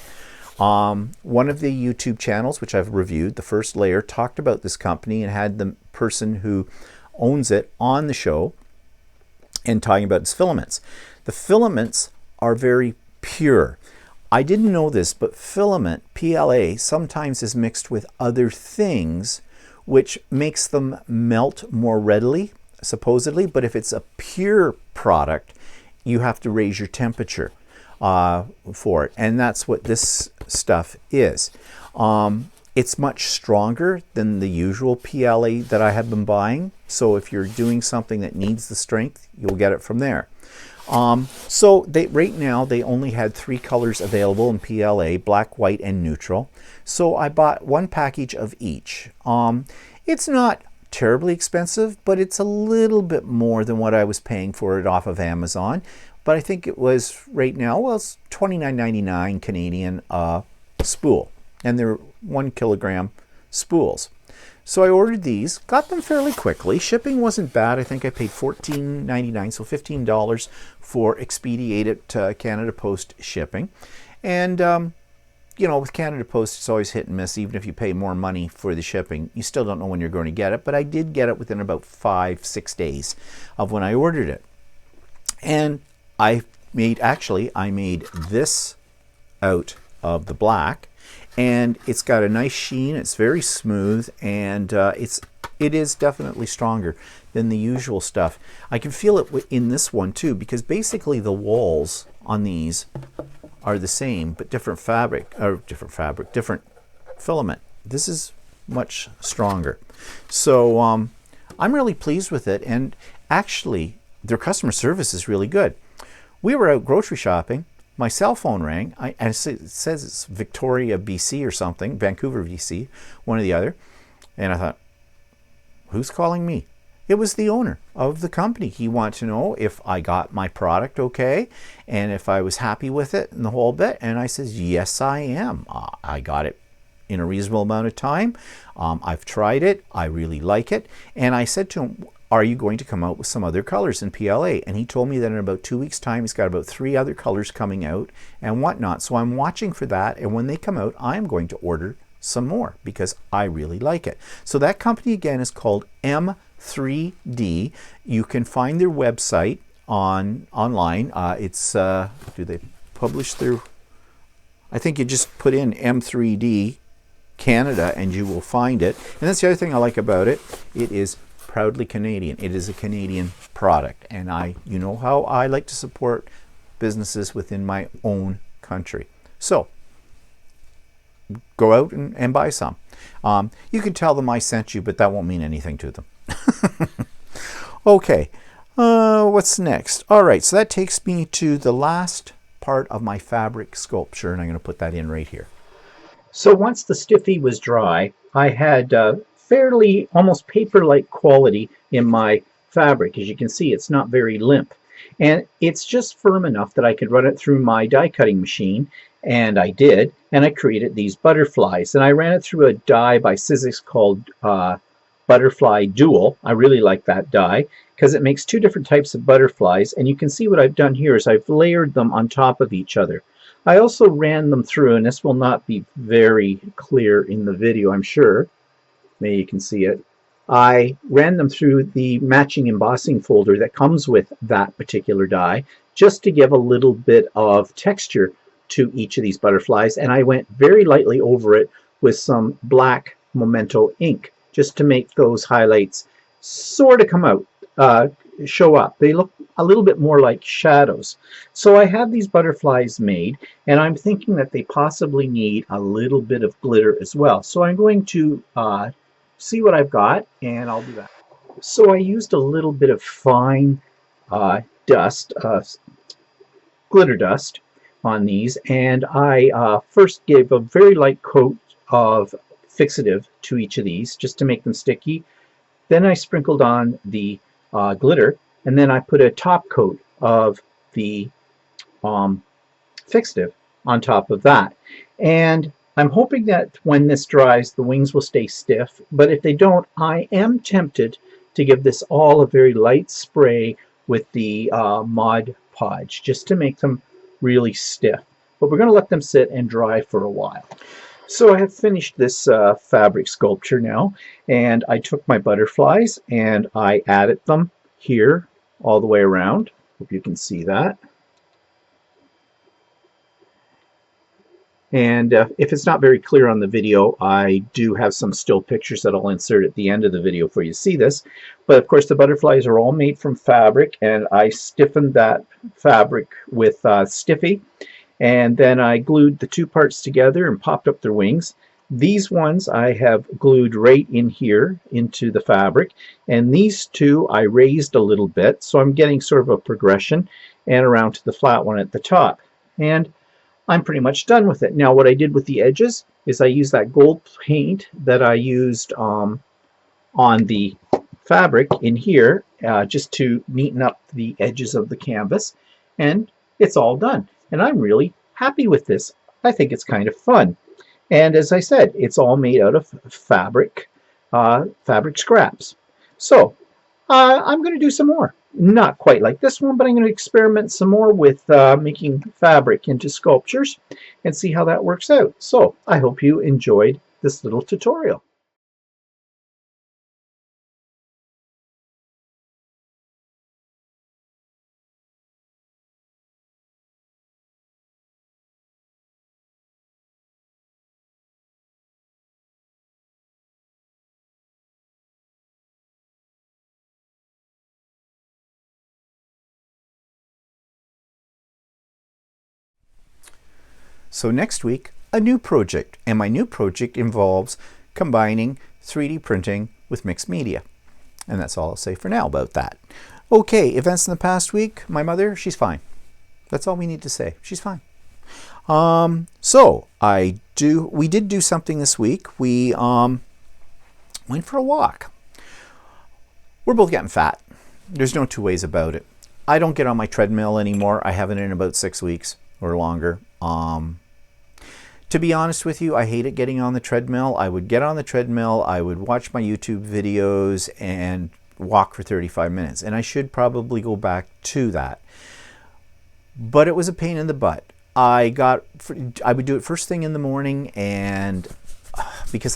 One of the YouTube channels, which I've reviewed, the first layer, talked about this company and had the person who owns it on the show and talking about its filaments. The filaments are very pure. I didn't know this, but filament, PLA, sometimes is mixed with other things, which makes them melt more readily, supposedly. But if it's a pure product, you have to raise your temperature for it. And that's what this stuff is. It's much stronger than the usual PLA that I have been buying. So if you're doing something that needs the strength, you'll get it from there. So right now they only had 3 colors available in PLA, black, white, and neutral. So I bought 1 package of each. It's not terribly expensive, but it's a little bit more than what I was paying for it off of Amazon. But I think it was right now, well, it's $29.99 Canadian spool. And they're 1 kilogram spools. So I ordered these, got them fairly quickly. Shipping wasn't bad. I think I paid $14.99, so $15 for expedited Canada Post shipping. And, you know, with Canada Post, it's always hit and miss. Even if you pay more money for the shipping, you still don't know when you're going to get it. But I did get it within about 5-6 days of when I ordered it. And I made this out of the black. And it's got a nice sheen, it's very smooth, and it is definitely stronger than the usual stuff. I can feel it in this one too, because basically the walls on these are the same, but different filament. This is much stronger. So I'm really pleased with it, and actually their customer service is really good. We were out grocery shopping. My cell phone rang, and it says it's Victoria, BC or something, Vancouver, BC, one or the other. And I thought, who's calling me? It was the owner of the company. He wanted to know if I got my product okay and if I was happy with it and the whole bit. And I says, yes, I am. I got it in a reasonable amount of time. I've tried it. I really like it. And I said to him, are you going to come out with some other colors in PLA? And he told me that in about 2 weeks' time, he's got about 3 other colors coming out and whatnot. So I'm watching for that. And when they come out, I'm going to order some more because I really like it. So that company, again, is called M3D. You can find their website online. It's, do they publish their, I think you just put in M3D Canada and you will find it. And that's the other thing I like about it. It is proudly Canadian. It is a Canadian product, and you know how I like to support businesses within my own country. So go out and buy some. You can tell them I sent you, but that won't mean anything to them. Okay, what's next? All right, so that takes me to the last part of my fabric sculpture, and I'm going to put that in right here. So once the stiffy was dry, I had fairly almost paper-like quality in my fabric. As you can see, it's not very limp, and it's just firm enough that I could run it through my die cutting machine, and I did, and I created these butterflies, and I ran it through a die by Sizzix called Butterfly Dual. I really like that die because it makes 2 different types of butterflies, and you can see what I've done here is I've layered them on top of each other. I also ran them through, and this will not be very clear in the video, I'm sure. Maybe you can see it. I ran them through the matching embossing folder that comes with that particular die just to give a little bit of texture to each of these butterflies, and I went very lightly over it with some black Memento ink just to make those highlights sort of come out, show up. They look a little bit more like shadows. So I have these butterflies made, and I'm thinking that they possibly need a little bit of glitter as well. So I'm going to see what I've got, and I'll do that. So I used a little bit of fine dust, glitter dust on these, and I first gave a very light coat of fixative to each of these just to make them sticky. Then I sprinkled on the glitter, and then I put a top coat of the fixative on top of that. And I'm hoping that when this dries, the wings will stay stiff, but if they don't, I am tempted to give this all a very light spray with the Mod Podge, just to make them really stiff. But we're going to let them sit and dry for a while. So I have finished this fabric sculpture now, and I took my butterflies and I added them here all the way around. Hope you can see that. And if it's not very clear on the video, I do have some still pictures that I'll insert at the end of the video for you to see this. But of course the butterflies are all made from fabric, and I stiffened that fabric with Stiffy, and then I glued the 2 parts together and popped up their wings. These ones I have glued right in here into the fabric, and these two I raised a little bit, so I'm getting sort of a progression and around to the flat one at the top. And I'm pretty much done with it. Now what I did with the edges is I used that gold paint that I used on the fabric in here just to neaten up the edges of the canvas, and it's all done. And I'm really happy with this. I think it's kind of fun. And as I said, it's all made out of fabric, fabric scraps. So I'm going to do some more. Not quite like this one, but I'm going to experiment some more with making fabric into sculptures and see how that works out. So I hope you enjoyed this little tutorial. So next week, a new project, and my new project involves combining 3D printing with mixed media. And that's all I'll say for now about that. Okay, events in the past week. My mother, she's fine. That's all we need to say. She's fine. So we did do something this week. We went for a walk. We're both getting fat. There's no two ways about it. I don't get on my treadmill anymore. I haven't in about 6 weeks or longer. To be honest with you, I hated getting on the treadmill. I would get on the treadmill, I would watch my YouTube videos and walk for 35 minutes. And I should probably go back to that. But it was a pain in the butt. I would do it first thing in the morning, and because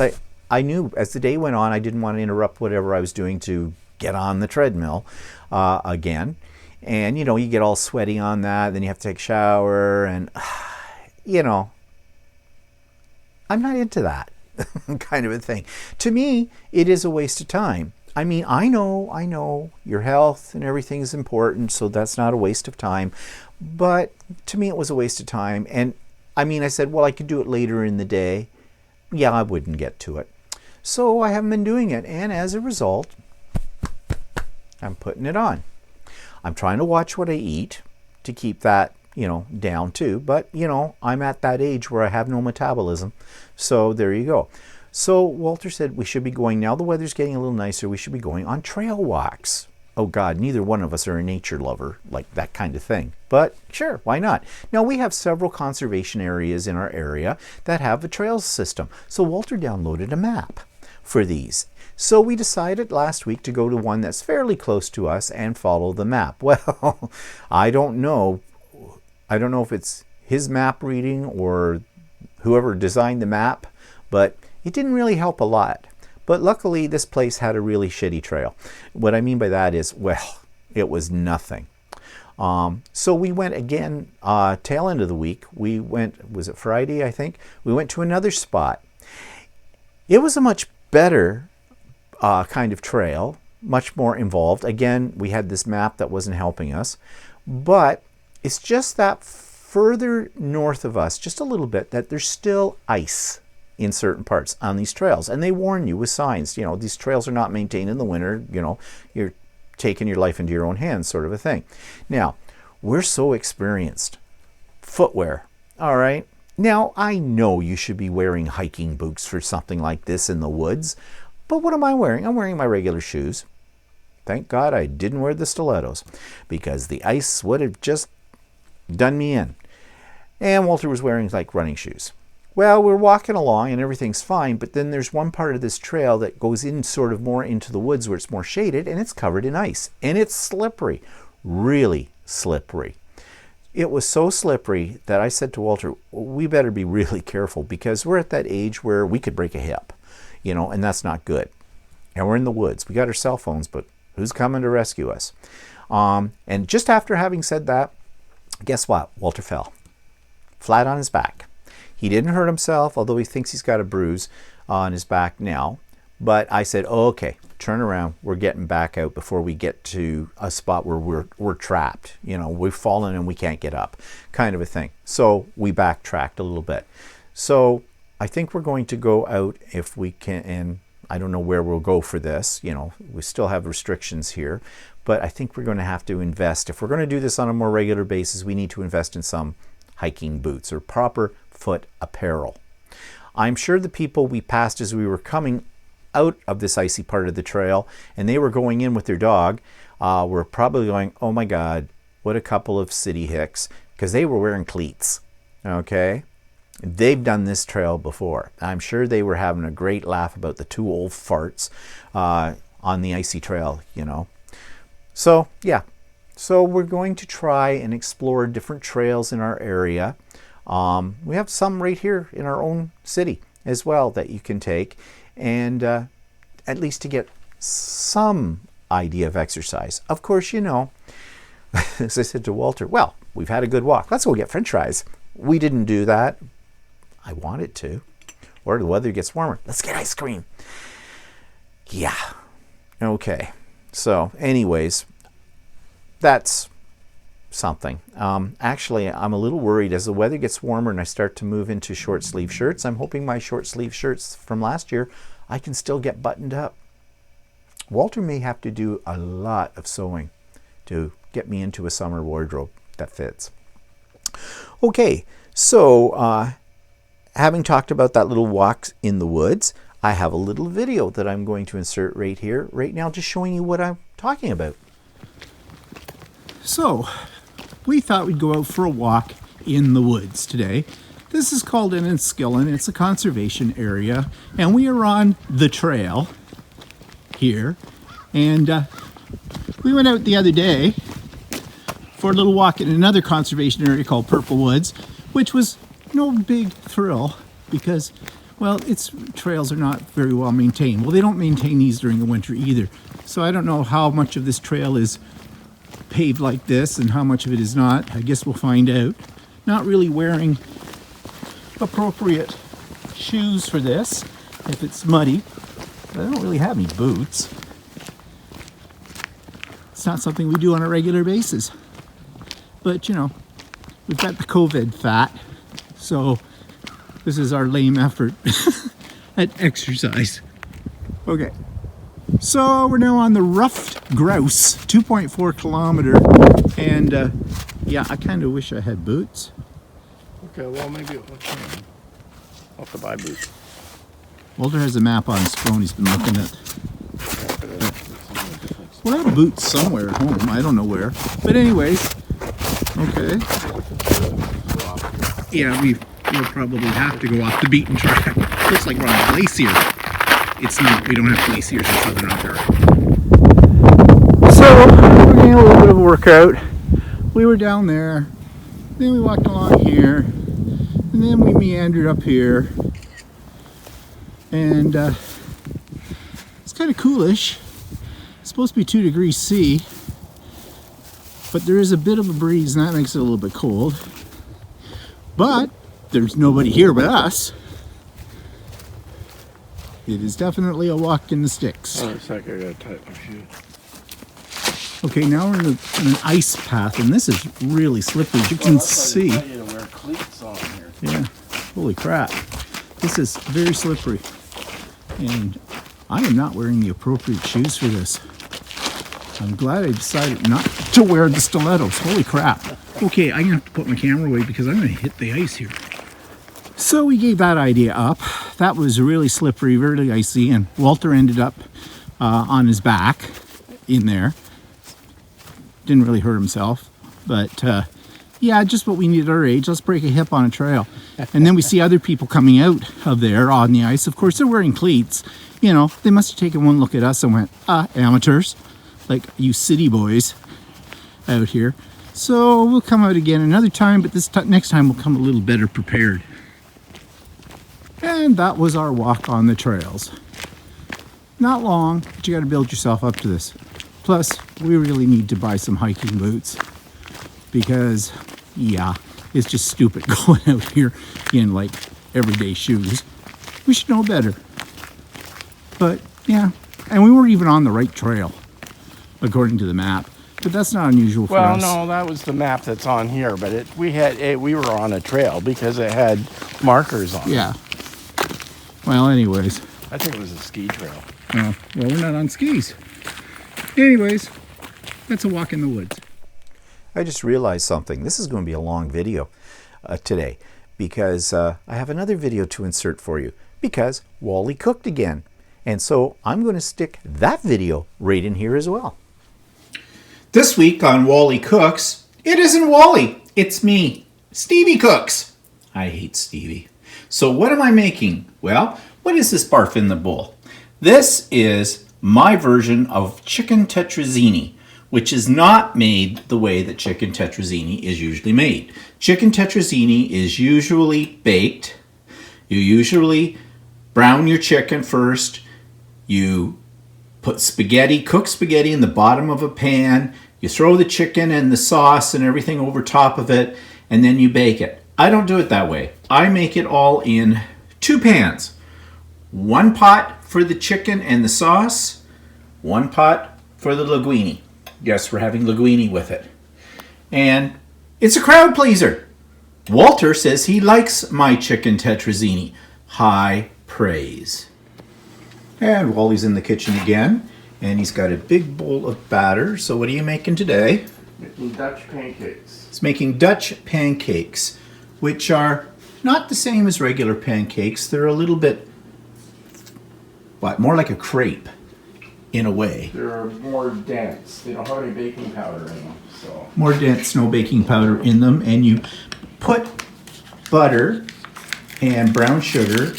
I knew as the day went on, I didn't want to interrupt whatever I was doing to get on the treadmill again. And, you know, you get all sweaty on that, then you have to take a shower, and, you know, I'm not into that kind of a thing. To me, it is a waste of time. I mean, I know your health and everything is important, so that's not a waste of time. But to me, it was a waste of time. And I mean, I said, well, I could do it later in the day. Yeah, I wouldn't get to it. So I haven't been doing it. And as a result, I'm putting it on. I'm trying to watch what I eat to keep that, you know, down too. But, you know, I'm at that age where I have no metabolism. So there you go. So Walter said we should be going, now the weather's getting a little nicer, we should be going on trail walks. Oh God, neither one of us are a nature lover, like that kind of thing. But sure, why not? Now we have several conservation areas in our area that have a trail system. So Walter downloaded a map for these. So we decided last week to go to one that's fairly close to us and follow the map. Well, I don't know if it's his map reading or whoever designed the map, but it didn't really help a lot. But luckily, this place had a really shitty trail. What I mean by that is, well, it was nothing. So we went again, tail end of the week. We went, was it Friday, I think? We went to another spot. It was a much better kind of trail, much more involved. Again, we had this map that wasn't helping us. But it's just that further north of us, just a little bit, that there's still ice in certain parts on these trails. And they warn you with signs, you know, these trails are not maintained in the winter, you know, you're taking your life into your own hands, sort of a thing. Now, we're so experienced. Footwear, all right? Now, I know you should be wearing hiking boots for something like this in the woods, but what am I wearing? I'm wearing my regular shoes. Thank God I didn't wear the stilettos, because the ice would have just done me in. And Walter was wearing like running shoes. Well, we're walking along and everything's fine, but then there's one part of this trail that goes in sort of more into the woods where it's more shaded, and it's covered in ice. And it's slippery, really slippery. It was so slippery that I said to Walter, we better be really careful, because we're at that age where we could break a hip, you know, and that's not good. And we're in the woods. We got our cell phones, but who's coming to rescue us? And just after having said that, guess what? Walter fell flat on his back. He didn't hurt himself, although he thinks he's got a bruise on his back now. But I said, oh, okay, turn around. We're getting back out before we get to a spot where we're trapped. You know, we've fallen and we can't get up, kind of a thing. So we backtracked a little bit. So I think we're going to go out if we can, and I don't know where we'll go for this. You know, we still have restrictions here, but I think we're going to have to invest. If we're going to do this on a more regular basis, we need to invest in some hiking boots or proper foot apparel. I'm sure the people we passed as we were coming out of this icy part of the trail and they were going in with their dog were probably going, oh my God, what a couple of city hicks, because they were wearing cleats. Okay? They've done this trail before. I'm sure they were having a great laugh about the two old farts on the icy trail, you know. So, yeah. So we're going to try and explore different trails in our area. We have some right here in our own city as well that you can take, and at least to get some idea of exercise. Of course, you know, as I said to Walter, well, we've had a good walk. Let's go get French fries. We didn't do that. I wanted to. Or the weather gets warmer. Let's get ice cream. Yeah. Okay. So anyways, that's something. Actually, I'm a little worried as the weather gets warmer and I start to move into short sleeve shirts. I'm hoping my short sleeve shirts from last year, I can still get buttoned up. Walter may have to do a lot of sewing to get me into a summer wardrobe that fits. Okay, so having talked about that little walk in the woods, I have a little video that I'm going to insert right here, right now, just showing you what I'm talking about. So, we thought we'd go out for a walk in the woods today. This is called Enniskillen. It's a conservation area, and we are on the trail here. And we went out the other day for a little walk in another conservation area called Purple Woods, which was no big thrill because, well, its trails are not very well maintained. Well, they don't maintain these during the winter either. So I don't know how much of this trail is paved like this and how much of it is not. I guess we'll find out. Not really wearing appropriate shoes for this if it's muddy. But I don't really have any boots. It's not something we do on a regular basis. But, you know, we've got the COVID fat, so this is our lame effort at exercise. Okay, so we're now on the Ruffed Grouse, 2.4 kilometer, and yeah, I kind of wish I had boots. Okay, well maybe I'll have to buy boots. Walter has a map on his phone he's been looking at. Well, I have boots somewhere at home, I don't know where. But anyways, okay. Yeah, we'll probably have to go off the beaten track. Looks like we're on a glacier. It's not, we don't have glaciers in Southern Ontario. So, we're getting a little bit of a workout. We were down there, then we walked along here, and then we meandered up here. And it's kind of coolish. It's supposed to be 2 degrees C, but there is a bit of a breeze and that makes it a little bit cold. But there's nobody here but us. It is definitely a walk in the sticks. Oh, it's like I gotta tie my shoe. Okay, now we're in an ice path, and this is really slippery. As you can see. I need to wear cleats on here. Yeah, holy crap. This is very slippery. And I am not wearing the appropriate shoes for this. I'm glad I decided not to wear the stilettos. Holy crap. Okay, I'm gonna have to put my camera away because I'm gonna hit the ice here. So we gave that idea up. That was really slippery, really icy, and Walter ended up on his back in there. Didn't really hurt himself, but yeah, just what we need at our age. Let's break a hip on a trail. And then we see other people coming out of there on the ice. Of course, they're wearing cleats. You know, they must have taken one look at us and went, amateurs, like you city boys out here. So we'll come out again another time, but this next time we'll come a little better prepared. And that was our walk on the trails. Not long, but you got to build yourself up to this. Plus, we really need to buy some hiking boots because, yeah, it's just stupid going out here in like everyday shoes. We should know better. But yeah, and we weren't even on the right trail, according to the map. But that's not unusual for us. Well, no, that was the map that's on here, but we were on a trail because it had markers on it. Yeah. Well, anyways. I think it was a ski trail. Oh, well, we're not on skis. Anyways, that's a walk in the woods. I just realized something. This is going to be a long video today because I have another video to insert for you because Wally cooked again. And so I'm going to stick that video right in here as well. This week on Wally Cooks, it isn't Wally, it's me, Stevie Cooks. I hate Stevie. So what am I making? Well, what is this barf in the bowl? This is my version of chicken tetrazzini, which is not made the way that chicken tetrazzini is usually made. Chicken tetrazzini is usually baked. You usually brown your chicken first. You put spaghetti, cook spaghetti in the bottom of a pan. You throw the chicken and the sauce and everything over top of it, and then you bake it. I don't do it that way. I make it all in 2 pans. 1 pot for the chicken and the sauce, 1 pot for the linguine. Yes, we're having linguine with it. And it's a crowd pleaser. Walter says he likes my chicken tetrazzini. High praise. And Wally's in the kitchen again, and he's got a big bowl of batter. So what are you making today? Making Dutch pancakes. He's making Dutch pancakes, which are not the same as regular pancakes. They're a little bit, more like a crepe in a way. They're more dense. They don't have any baking powder in them. So More dense, no baking powder in them, and you put butter and brown sugar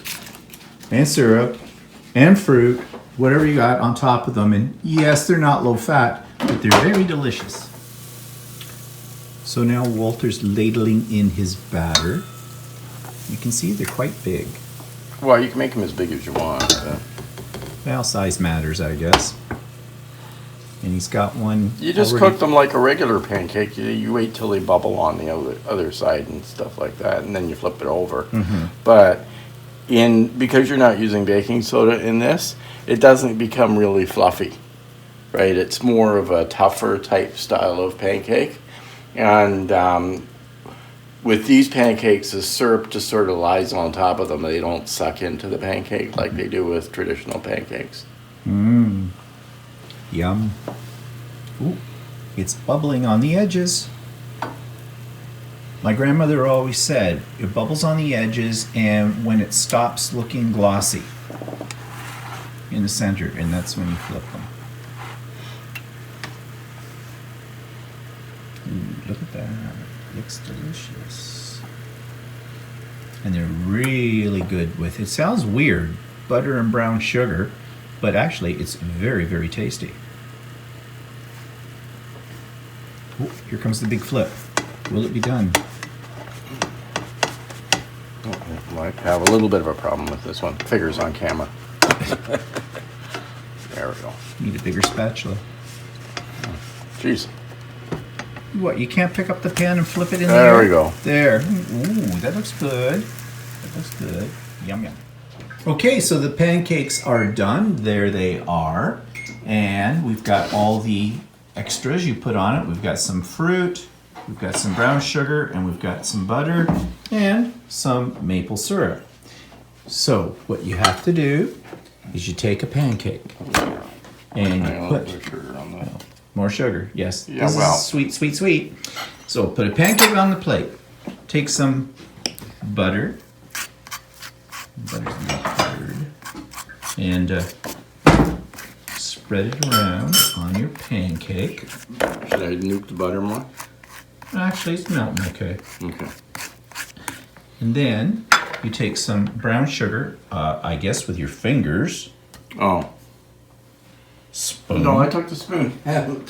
and syrup and fruit, whatever you got, on top of them. And yes, they're not low fat, but they're very delicious. So now Walter's ladling in his batter. You can see they're quite big. well, you can make them as big as you want. Well, size matters, I guess. And he's got one. You just already cook them like a regular pancake. You wait till they bubble on the other side and stuff like that, and then you flip it over. Mm-hmm. But because you're not using baking soda in this, it doesn't become really fluffy, right? It's more of a tougher type style of pancake. And with these pancakes, the syrup just sort of lies on top of them. They don't suck into the pancake like they do with traditional pancakes. Mmm. Yum. Ooh, it's bubbling on the edges. My grandmother always said it bubbles on the edges and when it stops looking glossy in the center, and that's when you flip them. Ooh, look at that. Looks delicious. And they're really good with, it sounds weird, butter and brown sugar, but actually it's very, very tasty. Ooh, here comes the big flip. Will it be done? I have a little bit of a problem with this one. Figures on camera. There we go. Need a bigger spatula. Jeez. What, you can't pick up the pan and flip it in There there? we go. There. Ooh, that looks good. That looks good. Yum, yum. Okay, so the pancakes are done. There they are. And we've got all the extras you put on it. We've got some fruit, we've got some brown sugar, and we've got some butter and some maple syrup. So what you have to do is you take a pancake and you put sugar on that. more sugar. Yes. Yeah, this well. is sweet, sweet, sweet. So put a pancake on the plate. Take some butter. Butter's not buttered. And spread it around on your pancake. Should I nuke the butter more? Actually, it's melting okay. Okay. And then you take some brown sugar, I guess with your fingers. Oh. Spoon. No, I took the spoon.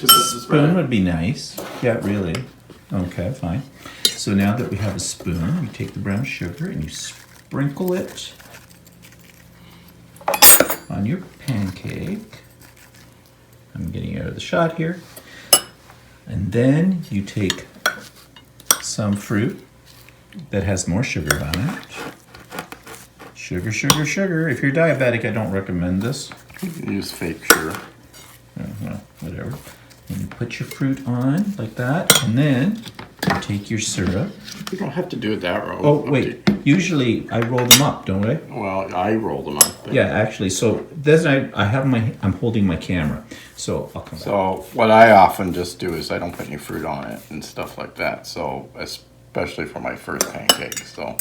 Spoon would be nice. Yeah, really. Okay, fine. So now that we have a spoon, you take the brown sugar and you sprinkle it on your pancake. I'm getting out of the shot here. And then you take some fruit that has more sugar on it. Sugar, sugar, sugar. If you're diabetic, I don't recommend this. You can use fake sugar. Well, whatever. And you put your fruit on like that, and then you take your syrup. You don't have to do it that way. Oh, wait. Usually I roll them up, don't I? Well, I roll them up. Yeah, actually. So this I'm holding my camera, so I'll come back. So what I often just do is I don't put any fruit on it and stuff like that. So especially for my first pancake. So,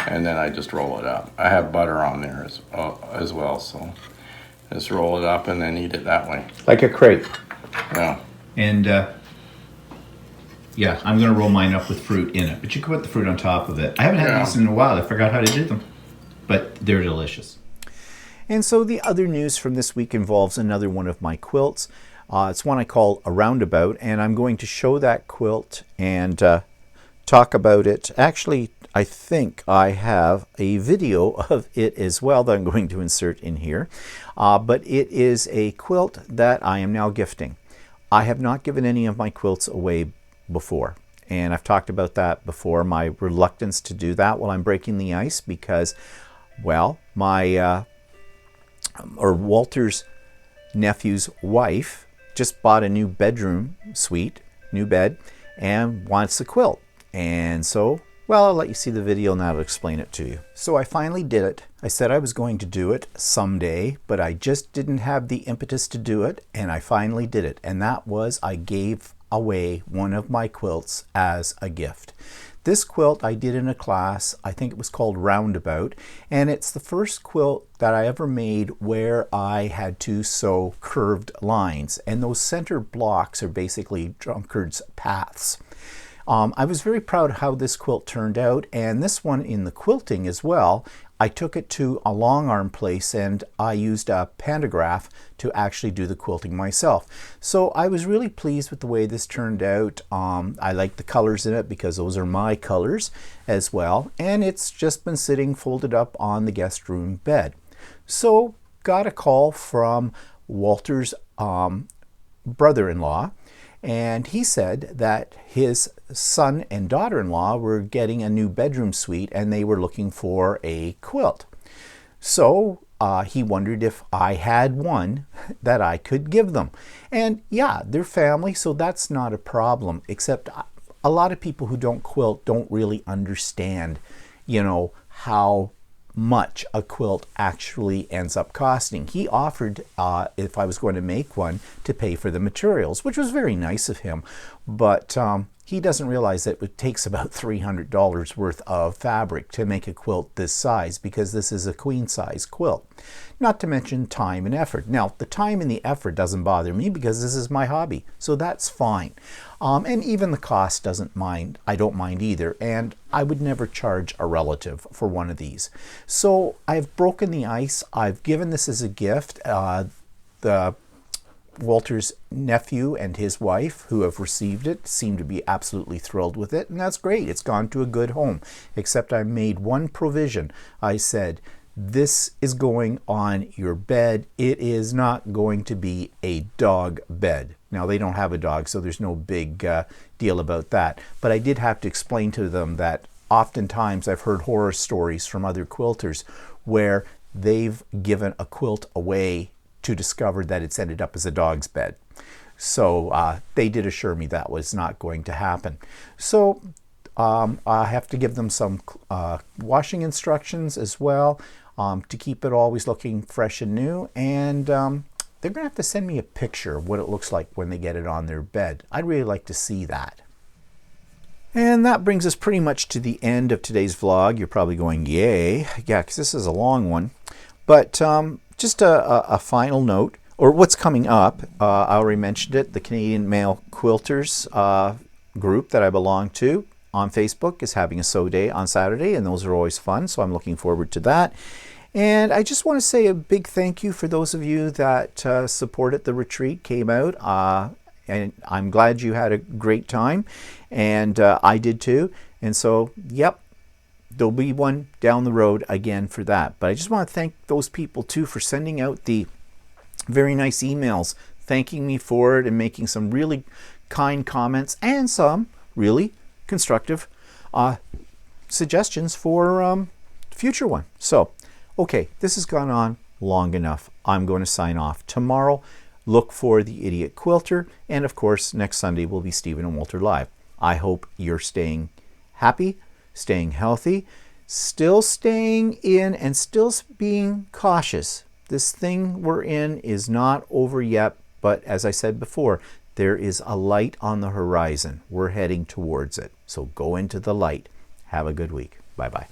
and then I just roll it up. I have butter on there as well. So just roll it up and then eat it that way. Like a crepe. Yeah. And yeah, I'm going to roll mine up with fruit in it. But you can put the fruit on top of it. I haven't had these in a while. I forgot how to do them. But they're delicious. And so the other news from this week involves another one of my quilts. It's one I call a roundabout. And I'm going to show that quilt and talk about it. Actually, I think I have a video of it as well that I'm going to insert in here. But it is a quilt that I am now gifting. I have not given any of my quilts away before, and I've talked about that before, my reluctance to do that while I'm breaking the ice, because, well, my Walter's nephew's wife just bought a new bedroom suite, new bed, and wants a quilt. And so, well, I'll let you see the video and that'll explain it to you. So I finally did it. I said I was going to do it someday, but I just didn't have the impetus to do it, and I finally did it. And that was, I gave away one of my quilts as a gift. This quilt I did in a class, I think it was called Roundabout, and it's the first quilt that I ever made where I had to sew curved lines, and those center blocks are basically drunkard's paths. I was very proud of how this quilt turned out, and this one in the quilting as well. I took it to a long arm place and I used a pantograph to actually do the quilting myself. So I was really pleased with the way this turned out. I like the colors in it because those are my colors as well. And it's just been sitting folded up on the guest room bed. So got a call from Walter's brother-in-law, and he said that his son and daughter-in-law were getting a new bedroom suite and they were looking for a quilt. So he wondered if I had one that I could give them. And yeah, they're family, so that's not a problem, except a lot of people who don't quilt don't really understand, you know, how much a quilt actually ends up costing. He offered, if I was going to make one, to pay for the materials, which was very nice of him, but he doesn't realize that it takes about $300 worth of fabric to make a quilt this size, because this is a queen size quilt. Not to mention time and effort. Now, the time and the effort doesn't bother me because this is my hobby, so that's fine. And even the cost I don't mind either, and I would never charge a relative for one of these. So I've broken the ice. I've given this as a gift. Walter's nephew and his wife, who have received it, seem to be absolutely thrilled with it, and that's great. It's gone to a good home, except I made one provision. I said, this is going on your bed. It is not going to be a dog bed. Now, they don't have a dog, so there's no big deal about that. But I did have to explain to them that oftentimes I've heard horror stories from other quilters where they've given a quilt away to discover that it's ended up as a dog's bed. So they did assure me that was not going to happen. So I have to give them some washing instructions as well to keep it always looking fresh and new. And they're going to have to send me a picture of what it looks like when they get it on their bed. I'd really like to see that. And that brings us pretty much to the end of today's vlog. You're probably going, yay. Yeah, because this is a long one. But just a final note, or what's coming up. I already mentioned it. The Canadian Male Quilters group that I belong to on Facebook is having a sew day on Saturday, and those are always fun, so I'm looking forward to that. And I just want to say a big thank you for those of you that supported the retreat, came out, and I'm glad you had a great time, and I did too. And so, yep, there'll be one down the road again for that. But I just want to thank those people too for sending out the very nice emails, thanking me for it and making some really kind comments and some really constructive suggestions for future one. So, okay, this has gone on long enough. I'm going to sign off. Tomorrow, look for the Idiot Quilter, and of course, next Sunday will be Stephen and Walter Live. I hope you're staying happy, staying healthy, Still staying in and still being cautious. This thing we're in is not over yet, but as I said before, there is a light on the horizon. We're heading towards it. So go into the light. Have a good week. Bye-bye.